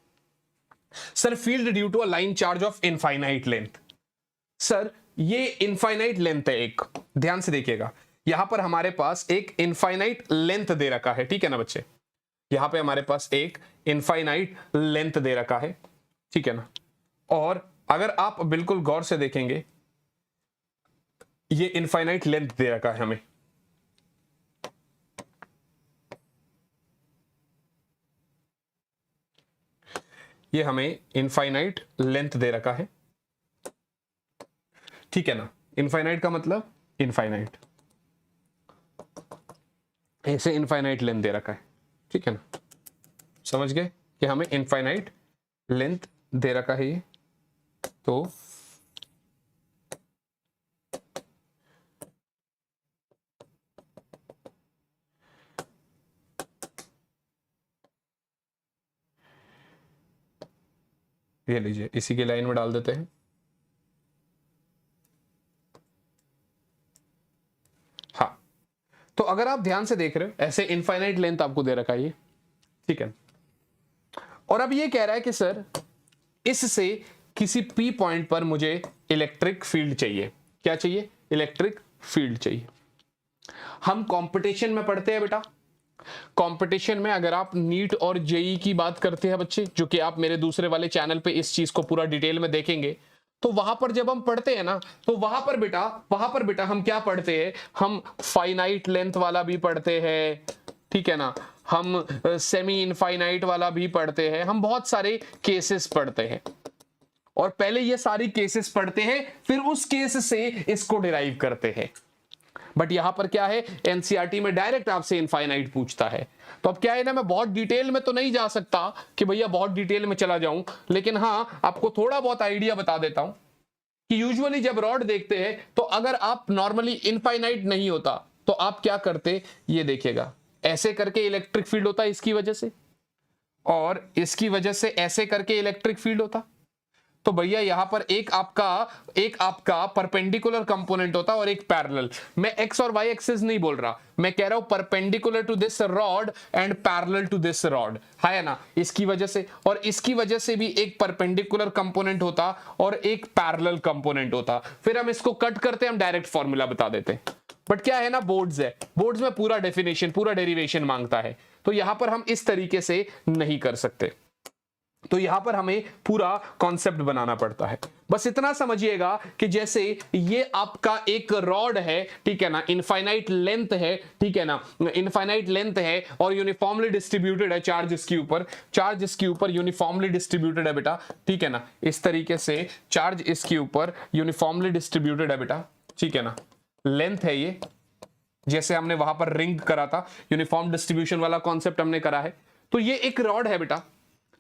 Sir field due to a line charge of infinite length, sir ये इनफाइनाइट लेंथ है एक, ध्यान से देखिएगा, यहां पर हमारे पास एक इनफाइनाइट लेंथ दे रखा है, ठीक है ना बच्चे, यहां पे हमारे पास एक इनफाइनाइट लेंथ दे रखा है, ठीक है ना। और अगर आप बिल्कुल गौर से देखेंगे, ये इनफाइनाइट लेंथ दे रखा है हमें, ये हमें इनफाइनाइट लेंथ दे रखा है, ठीक है ना। इनफाइनाइट का मतलब इनफाइनाइट, ऐसे इनफाइनाइट लेंथ दे रखा है, ठीक है ना। समझ गए कि हमें इनफाइनाइट लेंथ दे रखा है ये, तो ये लीजिए, इसी की लाइन में डाल देते हैं। हाँ, तो अगर आप ध्यान से देख रहे हो, ऐसे इनफाइनाइट लेंथ आपको दे रखा है ये, ठीक है। और अब ये कह रहा है कि सर इससे किसी पी पॉइंट पर मुझे इलेक्ट्रिक फील्ड चाहिए। क्या चाहिए? इलेक्ट्रिक फील्ड चाहिए। हम कंपटीशन में पढ़ते हैं बेटा, कंपटीशन में अगर आप नीट और जेई की बात करते हैं बच्चे, जो कि आप मेरे दूसरे वाले चैनल पे इस चीज को पूरा डिटेल में देखेंगे, तो वहां पर जब हम पढ़ते हैं ना, तो वहां पर बेटा हम क्या पढ़ते हैं? हम फाइनाइट लेंथ वाला भी पढ़ते हैं, ठीक है ना, हम सेमी इनफाइनाइट वाला भी पढ़ते हैं, हम बहुत सारे केसेस पढ़ते हैं। और पहले ये सारी केसेस पढ़ते हैं, फिर उस केस से इसको डिराइव करते हैं। बट यहां पर क्या है, एनसीईआरटी में डायरेक्ट आपसे इनफाइनाइट पूछता है। तो अब क्या है ना, मैं बहुत डिटेल में तो नहीं जा सकता कि भैया बहुत डिटेल में चला जाऊं, लेकिन हां आपको थोड़ा बहुत आइडिया बता देता हूं कि यूजुअली जब रॉड देखते हैं, तो अगर आप नॉर्मली इनफाइनाइट नहीं होता तो आप क्या करते, ये देखिएगा, ऐसे करके इलेक्ट्रिक फील्ड होता है इसकी वजह से, और इसकी वजह से ऐसे करके इलेक्ट्रिक फील्ड होता। तो भैया यहां पर एक आपका परपेंडिकुलर कंपोनेंट होता और एक पैरेलल। मैं एक्स और वाई एक्सिस नहीं बोल रहा, मैं कह रहा हूं perpendicular to this rod and parallel to this rod, है ना, इसकी वजह से। और इसकी वजह से भी एक परपेंडिकुलर कंपोनेंट होता और एक पैरेलल कंपोनेंट होता। फिर हम इसको कट करते, हम डायरेक्ट फॉर्मूला बता देते। बट क्या है ना, बोर्ड्स है, बोर्ड्स में पूरा डेफिनेशन, पूरा डेरिवेशन मांगता है, तो यहां पर हम इस तरीके से नहीं कर सकते। तो यहां पर हमें पूरा कॉन्सेप्ट बनाना पड़ता है। बस इतना समझिएगा कि जैसे ये आपका एक रॉड है, ठीक है ना, इनफाइनाइट लेंथ है, ठीक है ना, इनफाइनाइट लेंथ है और यूनिफॉर्मली डिस्ट्रीब्यूटेड है चार्ज इसके ऊपर, चार्ज इसके ऊपर यूनिफॉर्मली डिस्ट्रीब्यूटेड है बेटा, ठीक है ना, इस तरीके से चार्ज इसके ऊपर यूनिफॉर्मली डिस्ट्रीब्यूटेड है बेटा, ठीक है ना, लेंथ है ये, जैसे हमने वहां पर रिंग करा था, यूनिफॉर्म डिस्ट्रीब्यूशन वाला कॉन्सेप्ट हमने करा है। तो ये एक रॉड है बेटा।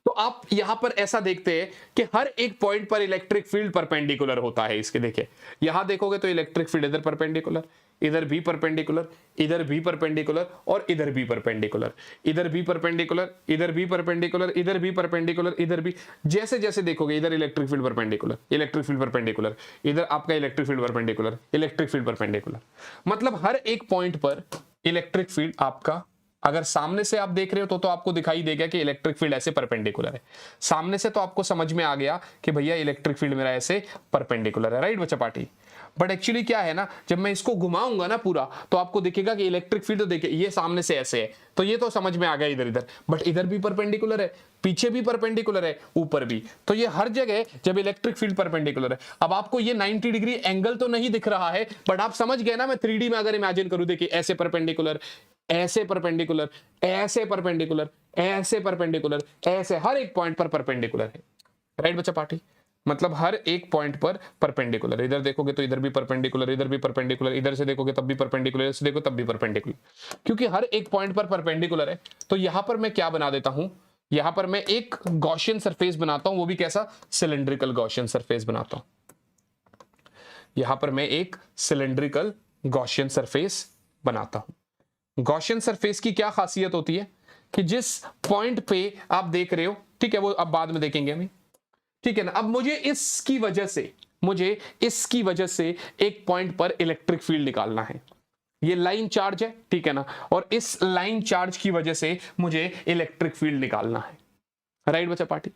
तो आप यहां पर ऐसा देखते हैं कि हर एक पॉइंट पर इलेक्ट्रिक फील्ड परपेंडिकुलर होता है इसके। देखिए यहां देखोगे तो इलेक्ट्रिक फील्ड इधर परपेंडिकुलर, इधर भी परपेंडिकुलर, इधर भी परपेंडिकुलर और इधर भी परपेंडिकुलर, इधर भी परपेंडिकुलर, इधर भी परपेंडिकुलर, इधर भी परपेंडिकुलर, इधर भी, जैसे जैसे देखोगे इधर electric field perpendicular, electric field perpendicular, इधर आपका electric field perpendicular, electric field perpendicular. मतलब हर एक पॉइंट पर इलेक्ट्रिक फील्ड आपका, अगर सामने से आप देख रहे हो तो आपको दिखाई देगा कि इलेक्ट्रिक फील्ड ऐसे परपेंडिकुलर है। सामने से तो आपको समझ में आ गया कि भैया इलेक्ट्रिक फील्ड मेरा ऐसे परपेंडिकुलर है, राइट बच्चा पार्टी। बट एक्चुअली क्या है ना, जब मैं इसको घुमाऊंगा ना पूरा, तो आपको दिखेगा कि इलेक्ट्रिक फील्ड, तो देखिए ये सामने से ऐसे है, तो ये तो समझ में आ गया इधर इधर, बट इधर भी परपेंडिकुलर है, पीछे भी परपेंडिकुलर है, ऊपर भी। तो ये हर जगह जब इलेक्ट्रिक फील्ड परपेंडिकुलर है, अब आपको ये 90 डिग्री एंगल तो नहीं दिख रहा है, बट आप समझ गए ना, मैं 3D में अगर इमेजिन करूं, देखिए ऐसे परपेंडिकुलर, ऐसे परपेंडिकुलर, ऐसे परपेंडिकुलर, ऐसे परपेंडिकुलर, ऐसे हर एक पॉइंट पर परपेंडिकुलर है, राइट बच्चा पार्टी। मतलब हर एक पॉइंट पर परपेंडिकुलर, इधर देखोगे तो इधर भी परपेंडिकुलर, इधर भी परपेंडिकुलर, इधर से देखोगे तब भी परपेंडिकुलर, इधर से देखो तब भी परपेंडिकुलर, क्योंकि हर एक पॉइंट पर परपेंडिकुलर है। तो यहां पर मैं क्या बना देता हूं, यहां पर मैं एक गॉसियन सरफेस बनाता हूं, वो भी कैसा, सिलेंड्रिकल गॉसियन सरफेस बनाता हूं। यहां पर मैं एक सिलेंड्रिकल गॉसियन सरफेस बनाता हूं। गॉसियन सरफेस की क्या खासियत होती है कि जिस पॉइंट पे आप देख रहे हो, ठीक है, वो अब बाद में देखेंगे हम, ठीक है ना। अब मुझे इसकी वजह से एक पॉइंट पर इलेक्ट्रिक फील्ड निकालना है। ये लाइन चार्ज है, ठीक है ना, और इस लाइन चार्ज की वजह से मुझे इलेक्ट्रिक फील्ड निकालना है, राइट बच्चा पार्टी।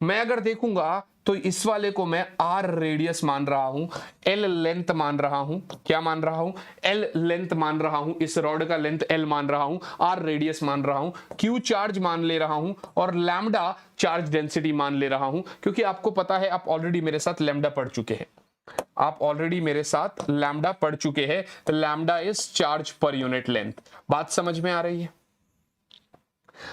मैं अगर देखूंगा तो इस वाले को मैं r रेडियस मान रहा हूं, l लेंथ मान रहा हूं, क्या मान रहा हूं, l लेंथ मान रहा हूं, इस रॉड का लेंथ l मान रहा हूं, r रेडियस मान रहा हूं, q चार्ज मान ले रहा हूं और लैम्डा चार्ज डेंसिटी मान ले रहा हूं, क्योंकि आपको पता है आप ऑलरेडी मेरे साथ लैम्डा पढ़ चुके हैं, आप ऑलरेडी मेरे साथ लैम्डा पढ़ चुके हैं। Lambda is charge per unit length. बात समझ में आ रही है?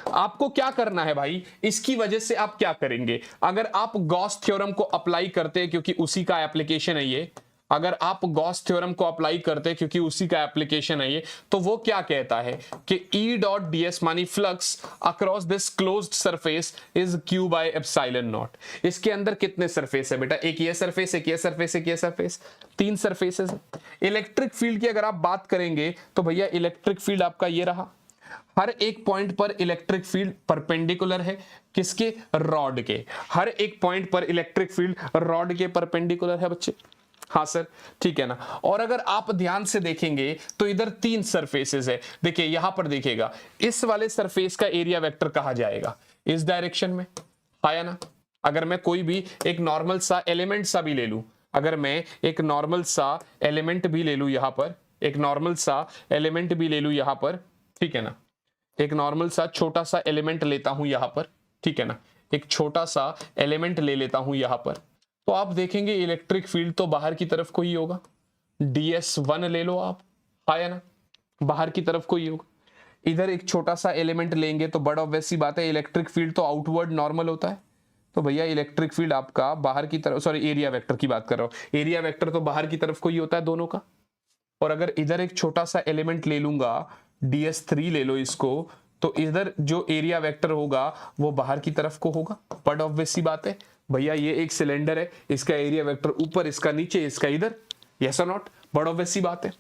आपको क्या करना है भाई, इसकी वजह से आप क्या करेंगे, अगर आप गॉस थ्योरम को अप्लाई करते हैं क्योंकि उसी का एप्लीकेशन है ये, अगर आप गॉस थ्योरम को अप्लाई करते हैं क्योंकि उसी का एप्लीकेशन है ये, तो वो क्या कहता है कि E डॉट ds मानी flux across this closed surface is Q by epsilon not. इसके अंदर कितने सरफेस है बेटा, एक ये सरफेस, एक ये सरफेस, एक ये सरफेस, 3 सरफेसेस है। इलेक्ट्रिक फील्ड की अगर आप बात करेंगे तो भैया इलेक्ट्रिक फील्ड आपका ये रहा, हर एक पॉइंट पर इलेक्ट्रिक फील्ड परपेंडिकुलर है किसके, रॉड के, हर एक पॉइंट पर इलेक्ट्रिक फील्ड रॉड के परपेंडिकुलर है बच्चे। हाँ सर ठीक है ना। और अगर आप ध्यान से देखेंगे तो इधर 3 सरफेसेस है, देखिए यहां पर देखिएगा, इस वाले सरफेस का एरिया वेक्टर कहा जाएगा इस डायरेक्शन में, आया ना। अगर मैं कोई भी एक नॉर्मल सा एलिमेंट सा भी ले लूं, अगर मैं एक नॉर्मल सा एलिमेंट भी ले लूं यहां पर, एक नॉर्मल सा एलिमेंट भी ले लूं यहां पर, ठीक है ना, एक नॉर्मल सा छोटा सा एलिमेंट लेता हूं यहां पर, ठीक है ना, एक छोटा सा एलिमेंट ले लेता हूं यहां पर, तो आप देखेंगे इलेक्ट्रिक फील्ड तो बाहर की तरफ को ही होगा, ds1 ले लो आप, आया ना, बाहर की तरफ को ही होगा। इधर एक छोटा सा एलिमेंट लेंगे तो बड़ा ऑब्वियस सी बात है इलेक्ट्रिक फील्ड तो आउटवर्ड नॉर्मल होता है, तो भैया इलेक्ट्रिक फील्ड आपका बाहर की तरफ, सॉरी एरिया वेक्टर की बात कर रहा हूं, एरिया वेक्टर तो बाहर की तरफ को ही होता है दोनों का। और अगर इधर एक छोटा सा एलिमेंट ले लूंगा, ds3 ले लो इसको, तो इधर जो एरिया वेक्टर होगा वो बाहर की तरफ को होगा, बट ऑब्वियस सी बात है भैया ये एक सिलेंडर है, इसका एरिया वेक्टर ऊपर, इसका नीचे, इसका इधर, यस और नॉट, बट ऑब्वियस सी बात है।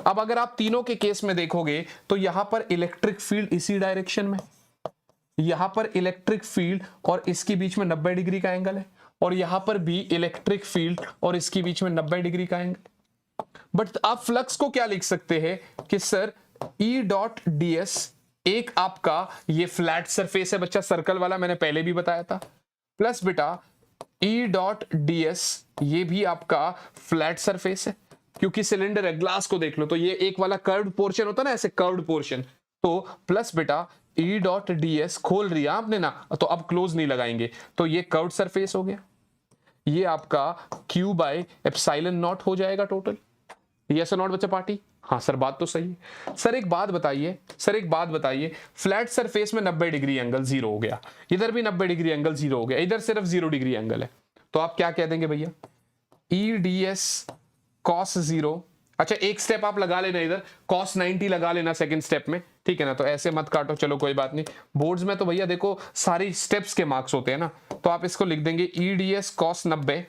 अब अगर आप तीनों के केस में देखोगे तो यहां पर इलेक्ट्रिक फील्ड इसी डायरेक्शन में, यहां पर इलेक्ट्रिक फील्ड और इसके बीच में 90 डिग्री का एंगल है, और यहां पर भी इलेक्ट्रिक फील्ड और इसके बीच में 90 डिग्री का एंगल। बट आप फ्लक्स को क्या लिख सकते हैं कि सर E डॉट ds एक आपका ये फ्लैट सरफेस है बच्चा, सर्कल वाला मैंने पहले भी बताया था, प्लस बेटा E डॉट ds ये भी आपका फ्लैट सरफेस है क्योंकि सिलेंडर है, ग्लास को देख लो तो ये एक वाला कर्व्ड पोर्शन होता है ना, ऐसे कर्व्ड पोर्शन, तो प्लस बेटा E डॉट ds खोल रही आपने ना, तो अब क्लोज नहीं लगाएंगे, तो ये कर्व्ड सरफेस हो गया, ये आपका Q बाय एप्सिलॉन नॉट हो जाएगा टोटल, यस और नॉट बच्चा पार्टी। हाँ सर बात तो सही है। सर एक बात बताइए, सर एक बात बताइए, फ्लैट सरफेस में 90 डिग्री एंगल 0 हो गया, इधर भी 90 डिग्री एंगल 0 हो गया, इधर सिर्फ 0 डिग्री एंगल है, तो आप क्या कह देंगे भैया, E ds cos 0, अच्छा एक स्टेप आप लगा लेना इधर, cos 90 लगा लेना सेकंड स्टेप में, ठीक है ना, तो ऐसे मत काटो, चलो कोई बात नहीं, बोर्ड्स में तो भैया देखो सारी स्टेप्स के मार्क्स होते हैं ना, तो आप इसको लिख देंगे E ds cos 90,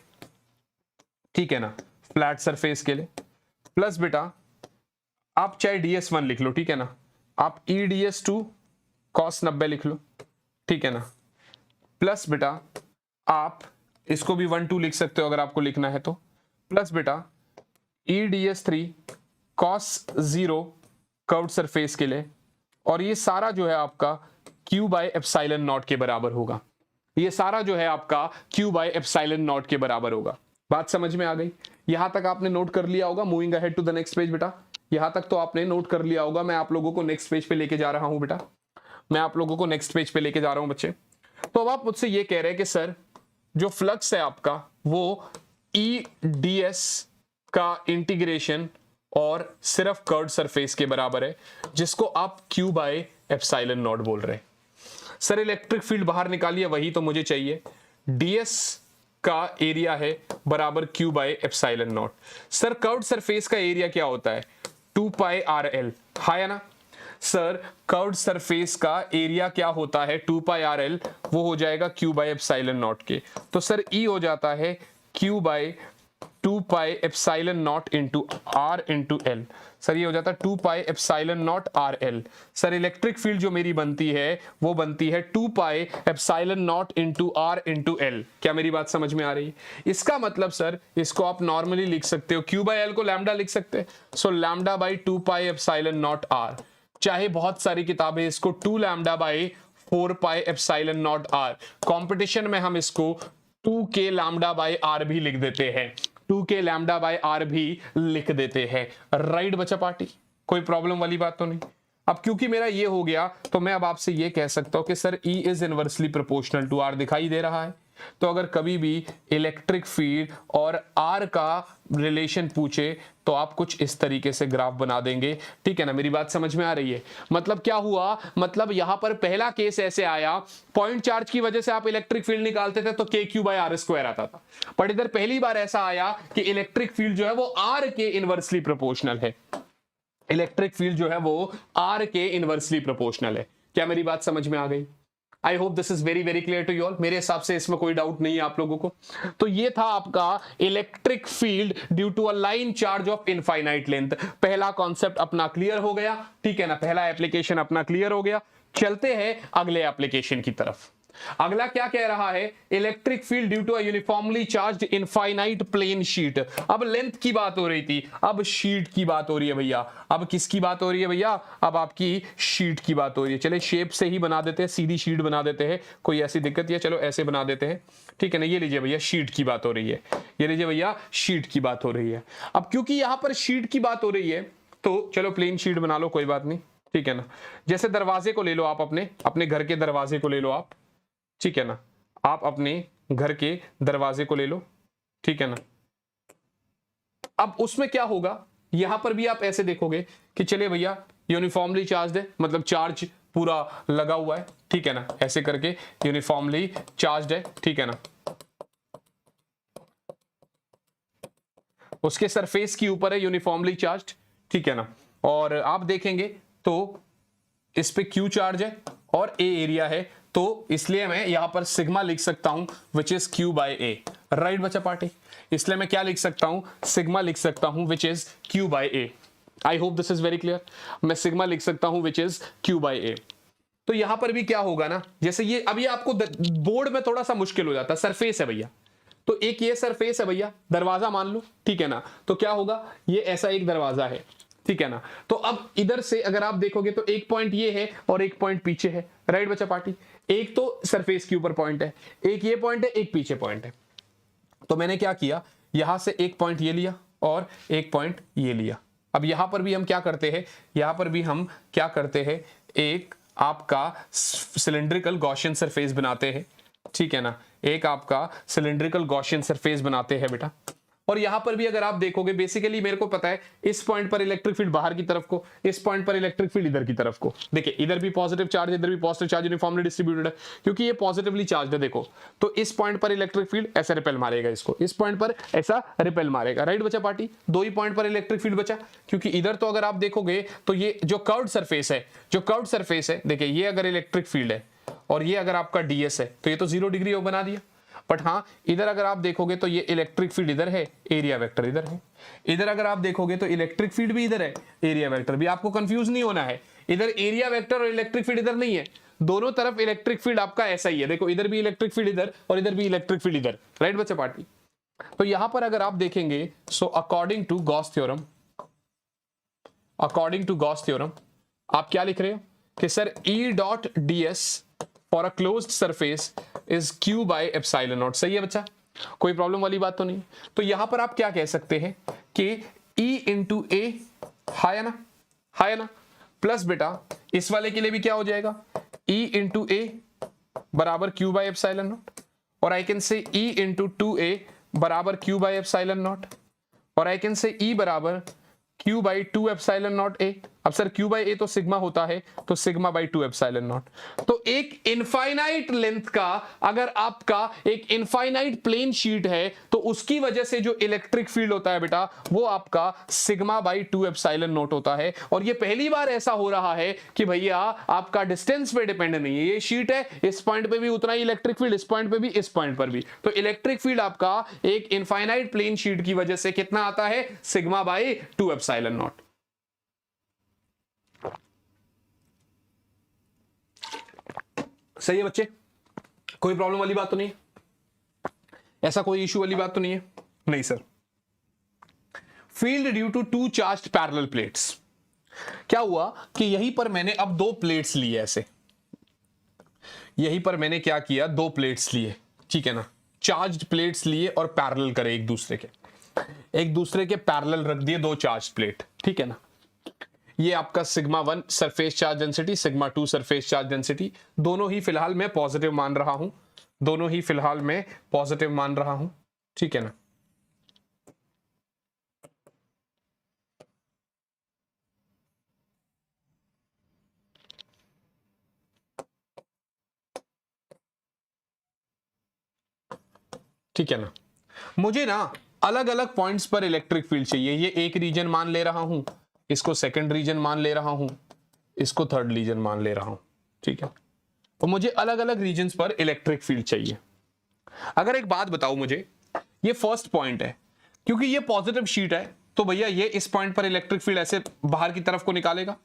ठीक है ना, फ्लैट सरफेस के लिए, प्लस बेटा आप चाहे ds1 लिख लो, ठीक है ना, आप E ds2 cos 90 लिख लो, ठीक है ना, प्लस बेटा आप इसको भी 1 2 लिख सकते हो अगर आपको लिखना है तो, प्लस बेटा E ds3 cos 0 curved surface के लिए, और ये सारा जो है आपका Q बाय एप्सिलॉन नॉट के बराबर होगा, ये सारा जो है आपका Q बाय एप्सिलॉन नॉट के बराबर होगा। बात समझ में आ गई, यहां तक आपने नोट कर लिया होगा, moving ahead to the next page बेटा, यहां तक तो आपने नोट कर लिया होगा, मैं आप लोगों को नेक्स्ट पेज पे लेके जा रहा हूं बेटा, मैं आप लोगों को नेक्स्ट पेज पे लेके जा रहा हूं बच्चे। तो अब आप मुझसे ये कह रहे हैं कि सर जो फ्लक्स है आपका वो E ds का इंटीग्रेशन और सिर्फ कर्व्ड सरफेस के बराबर है, जिसको आप Q बाय एप्सिलॉन नॉट बोल रहे हैं। सर इलेक्ट्रिक फील्ड बाहर निकालिए, वही तो मुझे चाहिए, ds का एरिया है बराबर Q by epsilon not. Sir curved surface का एरिया क्या होता है, 2 पाई RL, है ना सर, कर्व्ड सरफेस का एरिया क्या होता है 2 पाई RL, वो हो जाएगा Q बाय एप्सिलॉन नॉट के, तो सर E हो जाता है Q by 2 pi epsilon naught into R into L, sir ये हो जाता है 2 pi epsilon naught RL। Sir electric field जो मेरी बनती है वो बनती है 2 pi epsilon naught into R into L। क्या मेरी बात समझ में आ रही है? इसका मतलब सर इसको आप नॉर्मली लिख सकते हो, Q बाय L को लैम्डा लिख सकते हैं, सो lambda by 2 pi epsilon naught R, चाहे बहुत सारी किताबें इसको 2 lambda by 4 pi epsilon naught R, competition में हम इसको 2k लैम्डा बाई R भी लिख देते हैं, 2k लैम्डा बाय R भी लिख देते हैं, राइट बच्चा पार्टी, कोई प्रॉब्लम वाली बात तो नहीं। अब क्योंकि मेरा ये हो गया तो मैं अब आपसे ये कह सकता हूं कि sir E is inversely proportional to R, दिखाई दे रहा है, तो अगर कभी भी इलेक्ट्रिक फील्ड और आर का रिलेशन पूछे तो आप कुछ इस तरीके से ग्राफ बना देंगे, ठीक है ना। मेरी बात समझ में आ रही है? मतलब क्या हुआ, मतलब यहां पर पहला केस ऐसे आया, पॉइंट चार्ज की वजह से आप इलेक्ट्रिक फील्ड निकालते थे तो KQ/R² आता था, पर इधर पहली बार ऐसा आया कि इलेक्ट्रिक फील्ड जो है वो आर के इनवर्सली प्रोपोर्शनल है। इलेक्ट्रिक फील्ड जो है वो आर के इनवर्सली प्रोपोर्शनल है। क्या मेरी बात समझ में आ गई? I hope this is very very clear to you all. मेरे हिसाब से इसमें कोई डाउट नहीं है आप लोगों को। तो ये था आपका electric field due to a line charge of infinite length. पहला कॉन्सेप्ट अपना क्लियर हो गया, ठीक है ना, पहला एप्लीकेशन अपना क्लियर हो गया। चलते हैं अगले एप्लीकेशन की तरफ। अगला क्या कह रहा है, electric field due to a uniformly charged infinite plane sheet. अब लेंथ की बात हो रही थी, अब शीट की बात हो रही है भैया। अब किसकी बात हो रही है भैया? अब आपकी शीट की बात हो रही है। चले शेप से ही बना देते हैं, सीधी शीट बना देते हैं, कोई ऐसी दिक्कत है? चलो ऐसे बना देते हैं, ठीक है ना। ये लीजिए भैया, शीट की बात हो रही है, ये लीजिए भैया, शीट की बात हो रही है। अब क्योंकि यहां पर शीट की बात हो रही है तो चलो प्लेन शीट बना लो, कोई बात नहीं, ठीक है ना। जैसे दरवाजे को ले लो आप, अपने घर के दरवाजे को ले लो आप, ठीक है ना। आप अपने घर के दरवाजे को ले लो, ठीक है ना। अब उसमें क्या होगा, यहां पर भी आप ऐसे देखोगे कि चलिए भैया यूनिफॉर्मली चार्ज है, मतलब चार्ज पूरा लगा हुआ है, ठीक है ना। ऐसे करके यूनिफॉर्मली चार्ज है, ठीक है ना। उसके सरफेस के ऊपर है यूनिफॉर्मली चार्ज, ठीक है ना। और आप देखेंगे तो इस पे Q चार्ज है और A एरिया है, तो इसलिए मैं यहां पर सिग्मा लिख सकता हूं विच इज Q/A। राइट बच्चा पार्टी? इसलिए मैं क्या लिख सकता हूं, सिग्मा लिख सकता हूं which is Q/A। I hope this is very clear. मैं सिग्मा लिख सकता हूं विच इज Q/A। तो यहां पर भी क्या होगा ना, जैसे ये अभी आपको बोर्ड में थोड़ा सा मुश्किल हो जाता है, सरफेस है भैया, तो एक ये सरफेस है भैया, दरवाजा मान लो, ठीक है ना। तो क्या होगा, ये ऐसा एक दरवाजा है, ठीक है ना। तो अब इधर से अगर आप देखोगे तो एक पॉइंट ये है और एक पॉइंट पीछे है। राइट बच्चा पार्टी? एक तो सरफेस के ऊपर पॉइंट है, एक ये पॉइंट है, एक पीछे पॉइंट है। तो मैंने क्या किया, यहां से एक पॉइंट ये लिया और एक पॉइंट ये लिया। अब यहां पर भी हम क्या करते हैं, यहां पर भी हम क्या करते हैं, एक आपका सिलिंड्रिकल गॉसियन सरफेस बनाते हैं, ठीक है ना। एक आपका सिलिंड्रिकल गॉसियन सरफेस बनाते हैं बेटा। और यहां पर भी अगर आप देखोगे, बेसिकली मेरे को पता है इस पॉइंट पर इलेक्ट्रिक फील्ड बाहर की तरफ को, इस पॉइंट पर इलेक्ट्रिक फील्ड इधर की तरफ को। देखिए इधर भी पॉजिटिव चार्ज, इधर भी पॉजिटिव चार्ज, यूनिफॉर्मली डिस्ट्रीब्यूटेड है क्योंकि ये पॉजिटिवली चार्ज है। देखो तो इस पॉइंट पर इलेक्ट्रिक फील्ड ऐसा रिपेल मारेगा इसको, इस पॉइंट पर ऐसा रिपेल मारेगा। राइट बचा पार्टी? दो ही पॉइंट पर इलेक्ट्रिक फील्ड बचा, क्योंकि इधर तो अगर आप देखोगे तो ये जो कर्व्ड सरफेस है, जो कर्व्ड सरफेस है, देखिए ये अगर इलेक्ट्रिक फील्ड है और ये अगर आपका ds है तो ये तो 0 डिग्री बना दिया। बट हाँ, इधर अगर आप देखोगे तो ये इलेक्ट्रिक फील्ड इधर है, एरिया वेक्टर इधर है। इधर अगर आप देखोगे तो इलेक्ट्रिक फील्ड भी इधर है, एरिया वेक्टर भी। आपको कंफ्यूज नहीं होना है, इधर एरिया वेक्टर और इलेक्ट्रिक फील्ड इधर नहीं है, दोनों तरफ इलेक्ट्रिक फील्ड आपका ऐसा ही है। देखो इधर भी इलेक्ट्रिक फील्ड इधर और इधर भी इलेक्ट्रिक फील्ड इधर। राइट बच्चे पार्टी? तो यहां पर अगर आप देखेंगे, so according to Gauss theorem, according to Gauss theorem आप क्या लिख रहे हो कि sir E.ds for a closed surface is Q/ε0। सही है बच्चा? कोई प्रॉब्लम वाली बात तो नहीं। तो यहां पर आप क्या कह सकते हैं कि E/A है ना, है ना, प्लस बेटा इस वाले के लिए भी क्या हो जाएगा, E/A बराबर Q/ε0, और आई कैन से E/2A बराबर Q/ε0, और आई कैन से E बराबर Q/2ε0A। अब सर Q/A तो सिग्मा होता है, तो सिग्मा/2ε0। तो एक इनफाइनाइट लेंथ का, अगर आपका एक इनफाइनाइट प्लेन शीट है तो उसकी वजह से जो इलेक्ट्रिक फील्ड होता है बेटा वो आपका सिग्मा/2ε0 होता है। और ये पहली बार ऐसा हो रहा है कि भैया आपका डिस्टेंस पे डिपेंड नहीं है, ये शीट है, इस पॉइंट पे भी उतना ही इलेक्ट्रिक फील्ड, इस पॉइंट पे भी, इस पॉइंट पर भी। तो इलेक्ट्रिक फील्ड आपका एक इनफाइनाइट प्लेन शीट की वजह से कितना आता है, सिग्मा/2ε0। सही है बच्चे? कोई प्रॉब्लम वाली बात तो नहीं, ऐसा कोई इशू वाली बात तो नहीं है? नहीं sir. Field due to two charged parallel plates. क्या हुआ कि यहीं पर मैंने अब दो प्लेट्स लिए, ऐसे यहीं पर मैंने क्या किया, दो प्लेट्स लिए, ठीक है ना, चार्ज्ड प्लेट्स लिए और पैरेलल करे एक दूसरे के पैरेलल रख दिए दो चार्ज्ड प्लेट, ठीक है ना। ये आपका σ1 surface charge density, σ2 surface charge density, दोनों ही फिलहाल मैं पॉजिटिव मान रहा हूं, दोनों ही फिलहाल मैं पॉजिटिव मान रहा हूं, ठीक है ना। ठीक है ना। मुझे ना अलग अलग पॉइंट्स पर इलेक्ट्रिक फील्ड चाहिए। ये एक रीजन मान ले रहा हूं, इसको सेकंड रीजन मान ले रहा हूं, इसको थर्ड रीजन मान ले रहा हूं, ठीक है। तो मुझे अलग अलग रीजन्स पर इलेक्ट्रिक फील्ड चाहिए। अगर एक बात बताओ मुझे, ये फर्स्ट पॉइंट है, क्योंकि ये पॉजिटिव शीट है तो भैया ये इस पॉइंट पर इलेक्ट्रिक फील्ड ऐसे बाहर की तरफ को निकालेगा,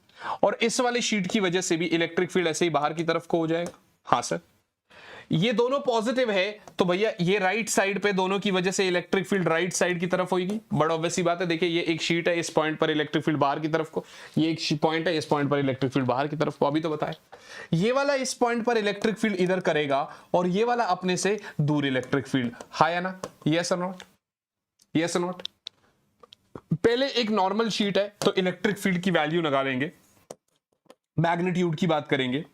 और इस वाली शीट की वजह से भी इलेक्ट्रिक फील्ड ऐसे ही बाहर की तरफ को हो जाएगा। हाँ सर, ये दोनों पॉजिटिव है तो भैया ये राइट साइड पे दोनों की वजह से इलेक्ट्रिक फील्ड राइट साइड की तरफ होगी। बड़ा ऑब्वियस सी बात है। देखिए ये एक शीट है, इस पॉइंट पर इलेक्ट्रिक फील्ड बाहर की तरफ को, ये एक पॉइंट है, इस पॉइंट पर इलेक्ट्रिक फील्ड बाहर की तरफ को। अभी तो बताया ये वाला इस पॉइंट पर इलेक्ट्रिक फील्ड इधर करेगा और ये वाला अपने से दूर इलेक्ट्रिक फील्ड। हां या ना, यस और नॉट, यस और नॉट। पहले एक नॉर्मल शीट है तो इलेक्ट्रिक फील्ड की वैल्यू लगा लेंगे, मैग्नीट्यूड की बात करेंगे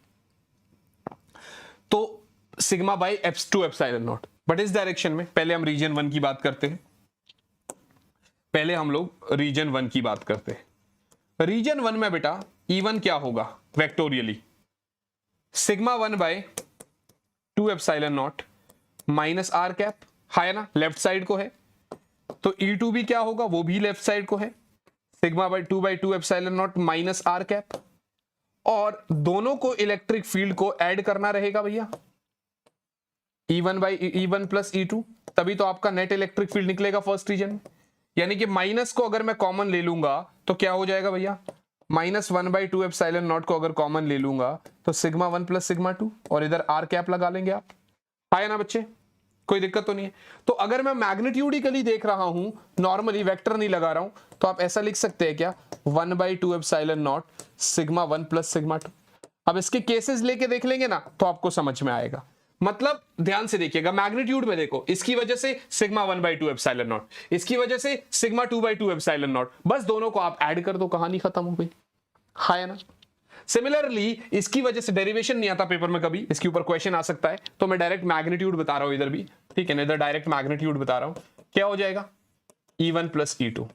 तो sigma by two epsilon naught. But इस डायरेक्शन में पहले हम रीजन 1 की बात करते हैं, पहले हम लोग रीजन 1 की बात करते हैं। रीजन 1 में बेटा E1 क्या होगा vectorially, sigma 1 by 2 epsilon naught minus R cap, है ना, लेफ्ट साइड को है, तो E2 भी क्या होगा, वो भी लेफ्ट साइड को है, sigma by 2 epsilon naught minus R cap. और दोनों को इलेक्ट्रिक फील्ड को ऐड करना रहेगा भैया, E1 by E1 plus E2, तभी तो आपका नेट इलेक्ट्रिक फील्ड निकलेगा फर्स्ट रीजन में। यानी कि माइनस को अगर मैं कॉमन ले लूंगा तो क्या हो जाएगा भैया, -1/2 एप्सिलॉन नॉट को अगर कॉमन ले लूंगा तो सिग्मा 1 प्लस सिग्मा 2, और इधर आर कैप लगा लेंगे आप। आया ना बच्चे, कोई दिक्कत तो नहीं है। तो अगर मैं मैग्नीट्यूडिकली देख रहा हूं, नॉर्मली वेक्टर नहीं लगा रहा हूं, तो आप ऐसा लिख सकते हैं क्या, 1/2 epsilon naught sigma 1 plus sigma 2। अब इसके केसेस लेके देख लेंगे ना तो आपको समझ में आएगा। मतलब ध्यान से देखिएगा, मैग्नीट्यूड में देखो, इसकी वजह से सिग्मा 1/2 एप्सिलॉन नॉट, इसकी वजह से सिग्मा 2/2 एप्सिलॉन नॉट, बस दोनों को आप ऐड कर दो, कहानी खत्म हो गई। है ना। सिमिलरली इसकी वजह से डेरिवेशन नहीं आता पेपर में कभी, इसके ऊपर क्वेश्चन आ सकता है, तो मैं डायरेक्ट मैग्नीट्यूड बता रहा हूं इधर भी, ठीक है ना, इधर डायरेक्ट मैग्नीट्यूड बता रहा हूं। क्या हो जाएगा, E1 plus E2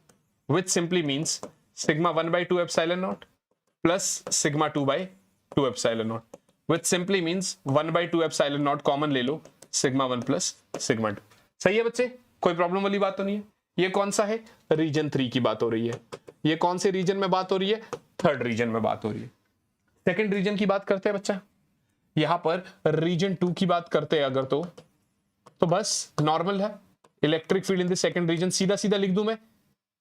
which simply means sigma 1/2 epsilon not plus sigma 2/2 epsilon not, which simply means 1/2 epsilon not common ले लो, सिग्मा 1 प्लस सिग्मा 2। सही है बच्चे, कोई प्रॉब्लम वाली बात तो नहीं है। ये कौन सा है, रीजन 3 की बात हो रही है। ये कौन से रीजन में बात हो रही है, थर्ड रीजन में बात हो रही है। सेकंड रीजन की बात करते हैं बच्चा, यहां पर रीजन 2 की बात करते हैं अगर तो बस नॉर्मल है, electric field in the second region सीधा सीधा लिख दूं मैं,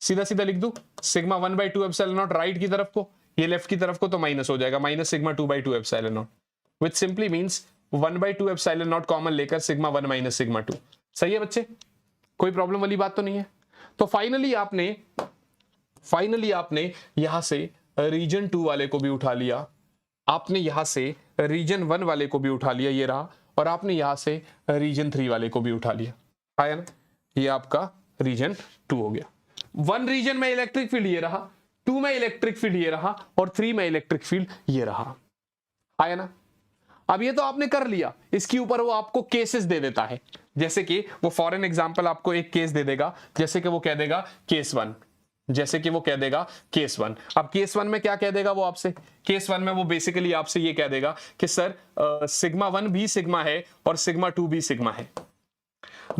सीधा सीधा लिख दूं, सिग्मा 1/2 एप्सिलॉन नॉट राइट की तरफ को, ये लेफ्ट की तरफ को तो माइनस हो जाएगा, minus sigma 2/2 epsilon not, which simply means 1/2 epsilon not common लेकर सिग्मा 1 माइनस सिग्मा 2। सही है बच्चे, कोई प्रॉब्लम वाली बात तो नहीं है। तो फाइनली आपने यहां से रीजन 2 वाले को भी उठा लिया, आपने यहां से रीजन 1 वाले को भी उठा लिया, ये रहा, और आपने यहां से रीजन 3 वाले को भी उठा लिया। आया ना, ये आपका रीजन 2 हो गया। 1 रीजन में इलेक्ट्रिक फील्ड ये रहा, 2 में इलेक्ट्रिक फील्ड ये रहा, और 3 में इलेक्ट्रिक फील्ड ये रहा। आया ना। अब ये तो आपने कर लिया, इसके ऊपर वो आपको केसेस दे देता है, जैसे कि वो फॉरेन एग्जांपल आपको एक केस दे देगा, जैसे कि वो कह देगा केस 1, जैसे कि वो कह देगा केस 1। अब केस 1 में क्या कह देगा वो आपसे, केस 1 में वो बेसिकली आपसे ये कह देगा कि सर सिग्मा 1 भी सिग्मा है और सिग्मा 2 भी सिग्मा है,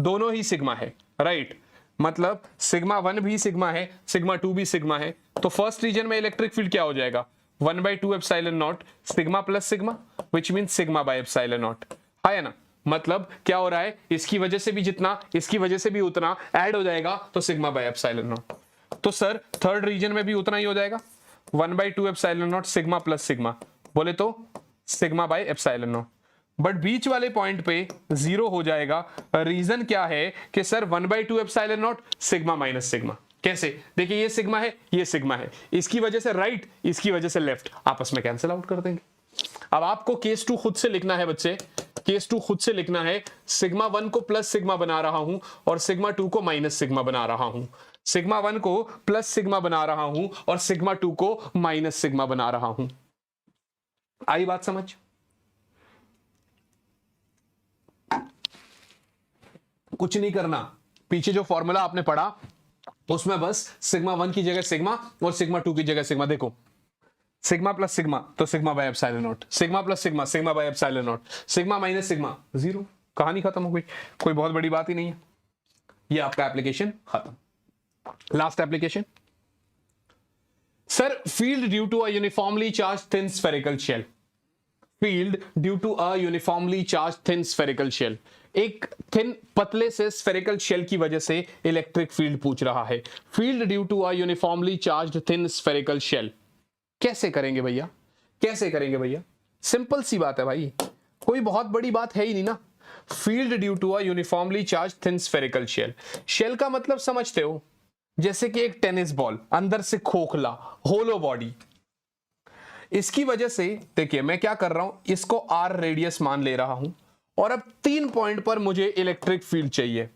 दोनों ही सिग्मा है, राइट। मतलब सिग्मा 1 भी सिग्मा है, सिग्मा 2 भी सिग्मा है, तो फर्स्ट रीजन में इलेक्ट्रिक फील्ड क्या हो जाएगा, 1/2 epsilon naught sigma plus sigma, which mean sigma by epsilon not. है ना, मतलब क्या हो रहा है, इसकी वजह से भी जितना, इसकी वजह से भी उतना ऐड हो जाएगा, तो सिग्मा बाय एप्सिलॉन नॉट। तो सर थर्ड रीजन में भी उतना ही हो जाएगा, 1/2 epsilon naught sigma plus sigma, बोले तो sigma by epsilon naught. But बीच वाले पॉइंट पे 0 हो जाएगा। रीजन क्या है कि sir 1/2 epsilon naught sigma minus sigma. कैसे, देखिए ये सिग्मा है, ये सिग्मा है, इसकी वजह से राइट, इसकी वजह से लेफ्ट, आपस में कैंसिल आउट कर देंगे। अब आपको केस 2 खुद से लिखना है बच्चे, केस 2 खुद से लिखना है, सिग्मा 1 को प्लस सिग्मा बना रहा हूं और सिग्मा 2 को माइनस सिग्मा बना रहा हूं, सिग्मा 1 को प्लस सिग्मा बना रहा हूं और सिग्मा 2 को माइनस सिग्मा बना रहा हूं। आई बात समझ। कुछ नहीं करना, पीछे जो फॉर्मूला आपने पढ़ा उसमें बस सिग्मा 1 की जगह सिग्मा और सिग्मा 2 की जगह सिग्मा। देखो सिग्मा प्लस सिग्मा तो sigma by epsilon naught, sigma plus sigma sigma by epsilon naught, sigma minus sigma zero, कहानी खत्म हो गई, कोई बहुत बड़ी बात ही नहीं है। ये आपका एप्लीकेशन खत्म। Last application, sir field due to a uniformly charge thin spherical shell, field due to a uniformly charge thin spherical shell, एक थिन पतले से स्फेरिकल शेल की वजह से इलेक्ट्रिक फील्ड पूछ रहा है। Field due to a uniformly charged thin spherical shell, कैसे करेंगे भैया, कैसे करेंगे भैया? सिंपल सी बात है भाई, कोई बहुत बड़ी बात है ही नहीं ना। Field due to a uniformly charge thin spherical shell, shell का मतलब समझते हो, जैसे कि एक टेनिस बॉल, अंदर से खोखला होलो बॉडी। इसकी वजह से देखिए मैं क्या कर रहा हूं, इसको आर रेडियस मान ले रहा हूं और अब 3 पॉइंट पर मुझे इलेक्ट्रिक फील्ड चाहिए।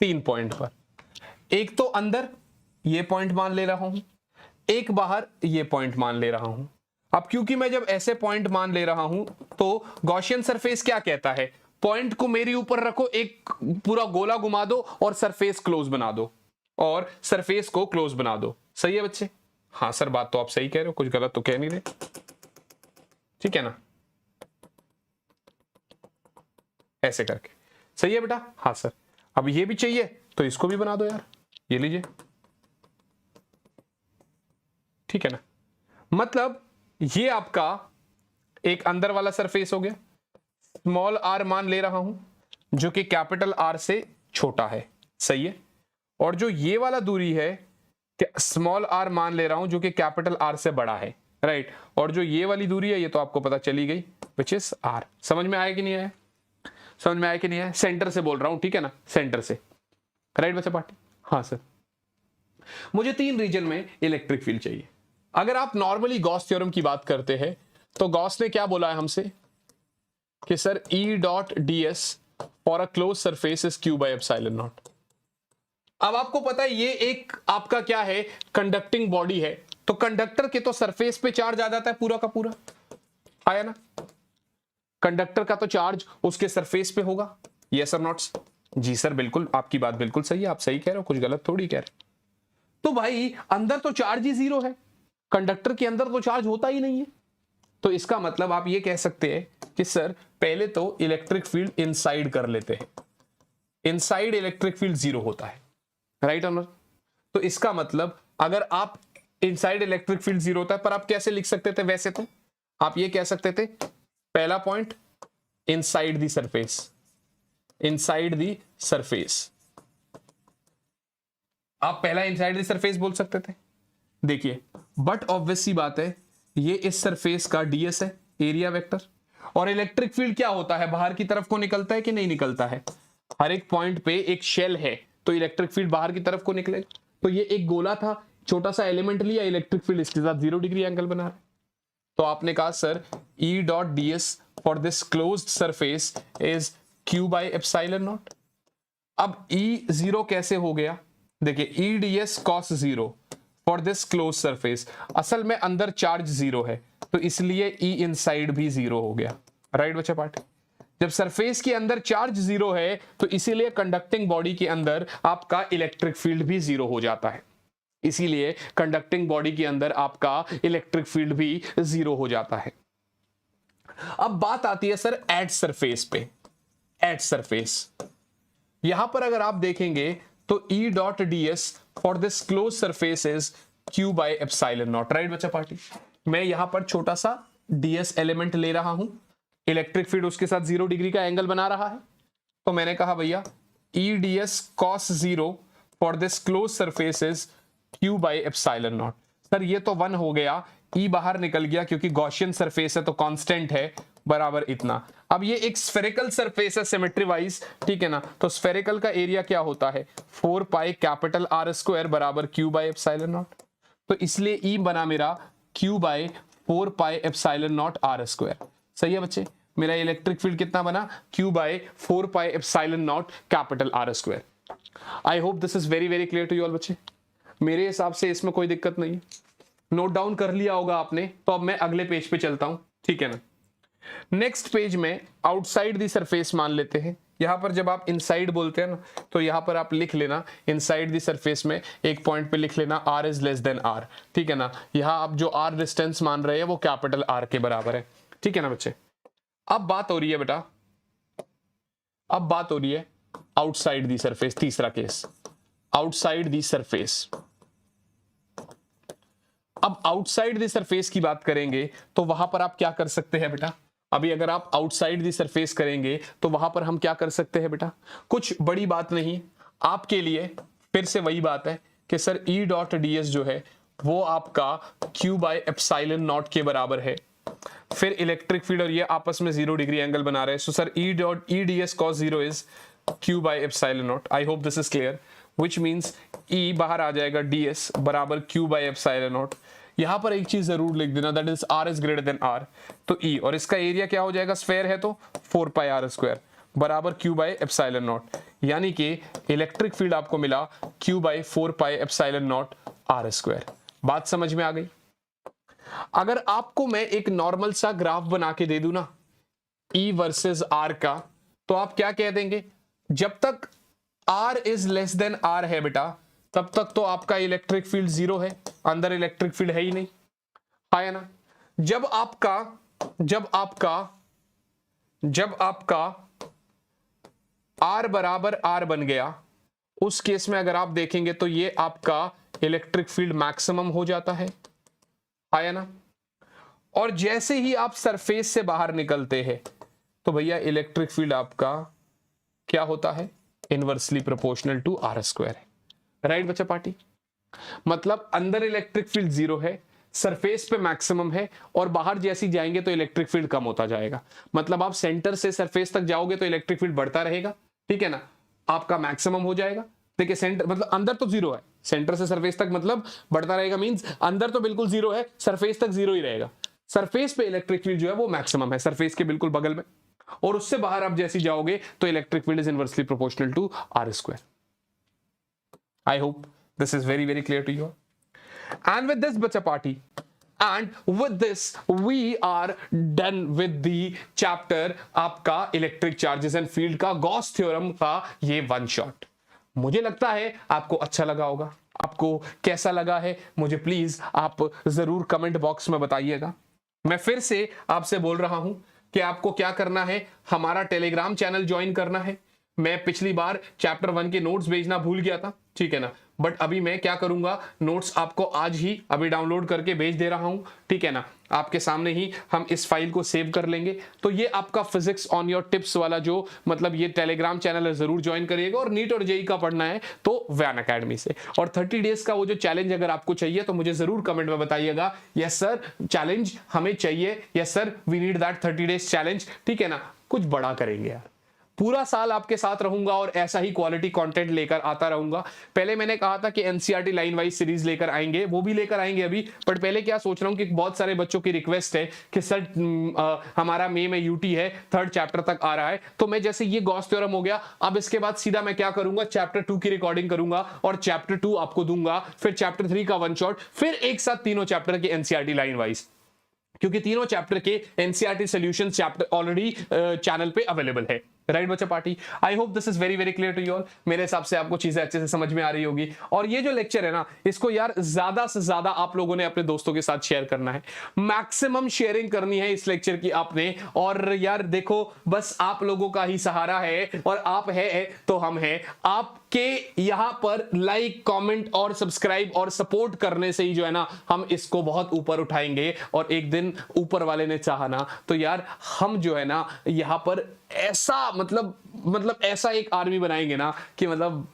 3 पॉइंट पर, एक तो अंदर ये पॉइंट मान ले रहा हूं, एक बाहर ये पॉइंट मान ले रहा हूं। अब क्योंकि मैं जब ऐसे पॉइंट मान ले रहा हूं तो गॉसियन सरफेस क्या कहता है, पॉइंट को मेरे ऊपर रखो, एक पूरा गोला घुमा दो और सरफेस क्लोज बना दो, और सरफेस को क्लोज बना दो। सही है बच्चे? हाँ सर बात तो आप सही कह रहे हो, कुछ गलत तो कह नहीं रहे, ठीक है ना? ऐसे करके सही है बेटा? हाँ सर। अब ये भी चाहिए तो इसको भी बना दो यार, ये लीजिए, ठीक है ना? मतलब ये आपका एक अंदर वाला सरफेस हो गया, स्मॉल आर मान ले रहा हूं जो कि कैपिटल आर से छोटा है, सही है। और जो ये वाला दूरी है स्मॉल आर मान ले रहा हूं जो कि कैपिटल आर से बड़ा है, राइट। और जो ये वाली दूरी है ये तो आपको पता चली गई, विच इज आर। समझ में आया कि नहीं आया? समझ में आया कि नहीं आया? सेंटर से बोल रहा हूं, ठीक है ना, सेंटर से, राइट बच्चा पार्टी? हाँ सर। मुझे 3 रीजन में इलेक्ट्रिक फील्ड चाहिए। अगर आप नॉर्मली गॉस थ्योरम की बात करते हैं तो गॉस ने क्या बोला है हमसे कि sir E dot ds for a close surface is Q by epsilon not. अब आपको पता है ये एक आपका क्या है, कंडक्टिंग बॉडी है, तो कंडक्टर के तो सरफेस पे चार्ज आ जाता है पूरा का पूरा, आया ना? कंडक्टर का तो चार्ज उसके सरफेस पे होगा, यस और नॉट? जी सर बिल्कुल, आपकी बात बिल्कुल सही है, आप सही कह रहे हो, कुछ गलत थोड़ी कह रहे। तो भाई अंदर तो चार्ज ही 0 है, कंडक्टर के अंदर तो चार्ज होता ही नहीं है, तो इसका मतलब आप ये कह सकते हैं कि सर पहले तो इलेक्ट्रिक फील्ड इनसाइड कर लेते हैं, इनसाइड इलेक्ट्रिक फील्ड 0 होता है, राइट और नॉट? तो इसका मतलब अगर आप इनसाइड इलेक्ट्रिक फील्ड 0 होता है, पर आप कैसे लिख सकते थे? वैसे तो आप ये कह सकते थे पहला point inside the surface, inside the surface, आप पहला इनसाइड दी सरफेस बोल सकते थे। देखिए बट ऑब्वियस सी बात है ये इस सरफेस का ds है, एरिया वेक्टर, और इलेक्ट्रिक फील्ड क्या होता है, बाहर की तरफ को निकलता है कि नहीं निकलता है? हर एक पॉइंट पे एक शेल है तो इलेक्ट्रिक फील्ड बाहर की तरफ को निकलेगा। तो ये एक गोला था, छोटा सा एलिमेंट लिया, इलेक्ट्रिक फील्ड इसके साथ 0 डिग्री एंगल बना रहा है। तो आपने कहा sir E dot ds for this closed surface is Q by epsilon not. अब E0 कैसे हो गया? देखिए E ds cos 0 for this close surface, असल में अंदर चार्ज 0 है तो इसलिए E इनसाइड भी 0 हो गया, राइट बच्चा पार्टी? जब सरफेस के अंदर चार्ज 0 है तो इसीलिए कंडक्टिंग बॉडी के अंदर आपका इलेक्ट्रिक फील्ड भी 0 हो जाता है, इसीलिए कंडक्टिंग बॉडी के अंदर आपका इलेक्ट्रिक फील्ड भी 0 हो जाता है। अब बात आती है सर एट सरफेस पे, एट सरफेस। यहां पर अगर आप देखेंगे तो E dot ds for this close surface is Q by epsilon not, right बच्चा पार्टी? मैं यहां पर छोटा सा ds एलिमेंट ले रहा हूं, इलेक्ट्रिक फील्ड उसके साथ 0 डिग्री का एंगल बना रहा है, तो मैंने कहा भैया E ds cos 0 for this close surface is Q by epsilon not. Sir ये तो 1 हो गया, E बाहर निकल गया क्योंकि गॉसियन सरफेस है तो कांस्टेंट है, बराबर इतना। अब ये एक स्फेरिकल सरफेस है सिमेट्री वाइज, ठीक है ना? तो स्फेरिकल का एरिया क्या होता है? 4 पाई कैपिटल R स्क्वायर बराबर Q बाय एप्सिलॉन नॉट। तो इसलिए E बना मेरा Q by 4 pi epsilon naught R square. सही है बच्चे? मेरा इलेक्ट्रिक फील्ड कितना बना? Q by 4 pi epsilon naught capital R square. I hope this is very very clear to you all बच्चे। मेरे हिसाब से इसमें कोई दिक्कत नहीं है, नोट डाउन कर लिया होगा आपने। तो अब मैं अगले पेज पे चलता हूं, ठीक है ना? नेक्स्ट पेज में आउटसाइड दी सरफेस मान लेते हैं, यहां पर जब आप इनसाइड बोलते हैं ना, तो यहां पर आप लिख लेना इनसाइड द सरफेस में एक पॉइंट पे लिख लेना r is less than r, ठीक है ना। यहां आप जो r डिस्टेंस मान रहे हैं वो कैपिटल R के बराबर है, ठीक है ना बच्चे। अब बात हो रही है बेटा, अब बात हो रही है आउटसाइड दी सरफेस, तीसरा केस आउटसाइड दी सरफेस। अब आउटसाइड दी सरफेस की बात करेंगे तो वहां पर आप क्या कर सकते हैं बेटा, अभी अगर आप आउटसाइड दी सरफेस करेंगे तो वहां पर हम क्या कर सकते हैं बेटा, कुछ बड़ी बात नहीं आपके लिए, फिर से वही बात है कि सर E डॉट ds जो है वो आपका Q बाय एप्सिलॉन नॉट के बराबर है। फिर इलेक्ट्रिक फील्ड और ये आपस में 0 डिग्री एंगल बना रहे हैं, so sir E ds cos 0 is Q by epsilon not. I hope this is clear, which means E बाहर आ जाएगा ds बराबर Q बाय एप्सिलॉन नॉट। यहां पर एक चीज जरूर लिख देना, that is r is greater than r, तो E और इसका एरिया क्या हो जाएगा, स्फेयर है तो 4 पाई r स्क्वायर बराबर Q बाय एप्सिलॉन नॉट, यानी कि इलेक्ट्रिक फील्ड आपको मिला Q by 4 pi epsilon naught r square. बात समझ में आ गई। अगर आपको मैं एक नॉर्मल सा ग्राफ बना के दे दूं ना E वर्सेस R का, तो आप क्या कह देंगे, जब तक R is less than R है बेटा तब तक तो आपका इलेक्ट्रिक फील्ड 0 है, अंदर इलेक्ट्रिक फील्ड है ही नहीं, है ना। जब आपका R बराबर R बन गया, उस केस में अगर आप देखेंगे तो ये आपका इलेक्ट्रिक फील्ड मैक्सिमम हो जाता है ना। और जैसे ही आप सरफेस से बाहर निकलते हैं तो भैया इलेक्ट्रिक फील्ड आपका क्या होता है, inversely proportional to R square है, राइट बच्चा पार्टी। मतलब अंदर इलेक्ट्रिक फील्ड 0 है, सरफेस पे मैक्सिमम है, और बाहर जैसी जाएंगे तो इलेक्ट्रिक फील्ड कम होता जाएगा। मतलब आप सेंटर से सरफेस तक जाओगे तो इलेक्ट्रिक फील्ड बढ़ता रहेगा, ठीक है ना, आपका मैक्सिमम हो जाएगा। देखिए सेंटर मतलब अंदर तो 0 है, सेंटर से सरफेस तक मतलब बढ़ता रहेगा, मींस अंदर तो बिल्कुल 0 है, सरफेस तक 0 ही रहेगा। सरफेस पे इलेक्ट्रिक फील्ड जो है वो मैक्सिमम है, सरफेस के बिल्कुल बगल में, और उससे बाहर आप जैसी जाओगे तो electric field is inversely proportional to R square. I hope this is very very clear to you. And with this bacha party, and with this we are done with the chapter आपका electric charges and field का Gauss theorem का ये one shot. मुझे लगता है आपको अच्छा लगा होगा। आपको कैसा लगा है मुझे प्लीज आप जरूर कमेंट बॉक्स में बताइएगा। मैं फिर से आपसे बोल रहा हूं कि आपको क्या करना है, हमारा टेलीग्राम चैनल ज्वाइन करना है। मैं पिछली बार चैप्टर 1 के नोट्स भेजना भूल गया था, ठीक है ना, बट अभी मैं क्या करूंगा, नोट्स आपको आज ही अभी डाउनलोड करके भेज दे रहा हूं, ठीक है ना। आपके सामने ही हम इस फाइल को सेव कर लेंगे। तो ये आपका फिजिक्स ऑन योर टिप्स वाला जो मतलब ये टेलीग्राम चैनल है, जरूर ज्वाइन करिएगा। और नीट और जेई का पढ़ना है तो व्यान अकेडमी से। और 30 डेज का वो जो चैलेंज अगर आपको चाहिए तो मुझे जरूर कमेंट में बताइएगा, यस सर चैलेंज हमें चाहिए, yes sir we need that 30 days challenge, ठीक है ना। कुछ बड़ा करेंगे यार, पूरा साल आपके साथ रहूंगा और ऐसा ही क्वालिटी कंटेंट लेकर आता रहूंगा। पहले मैंने कहा था कि एनसीईआरटी लाइन वाइज सीरीज लेकर आएंगे, वो भी लेकर आएंगे अभी, बट पहले क्या सोच रहा हूं कि बहुत सारे बच्चों की रिक्वेस्ट है कि सर हमारा मई में यूटी है, 3rd चैप्टर तक आ रहा है, तो मैं जैसे ये गॉस थ्योरम हो गया, अब इसके बाद सीधा मैं क्या करूंगा, चैप्टर 2 की रिकॉर्डिंग करूंगा और चैप्टर 2 आपको दूंगा, फिर चैप्टर 3 का वन शॉट, फिर एक साथ तीनों चैप्टर के एनसीईआरटी लाइन वाइज, क्योंकि तीनों चैप्टर के NCERT solutions chapter already channel पे अवेलेबल है, राइट बच्चा party. I hope this is very very clear to you all. मेरे हिसाब से आपको चीजें अच्छे से समझ में आ रही होगी। और ये जो लेक्चर है ना, इसको यार ज्यादा से ज्यादा आप लोगों ने अपने दोस्तों के साथ शेयर करना है, मैक्सिमम शेयरिंग करनी है इस लेक्चर की आपने। और यार देखो, बस आप लोगों का ही सहारा है, और आप है तो हम हैं। आपके यहां पर लाइक, कमेंट और सब्सक्राइब और सपोर्ट करने से ही जो है ना, हम इसको बहुत ऊपर उठाएंगे। और एक दिन ऊपर वाले ने चाहा ना तो यार हम जो है ना यहां पर ऐसा मतलब ऐसा एक आर्मी बनाएंगे ना कि मतलब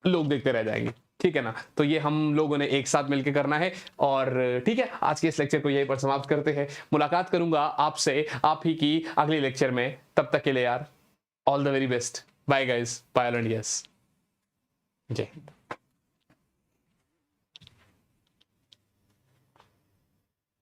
लोग देखते रह जाएंगे, ठीक है ना। तो ये हम लोगों ने एक साथ मिलकर करना है। और ठीक है, आज के इस लेक्चर को यहीं पर समाप्त करते हैं। मुलाकात करूंगा आपसे आप ही की अगले लेक्चर में। तब तक के लिए यार all the very best. Bye guys, bye and yes, जय हिंद।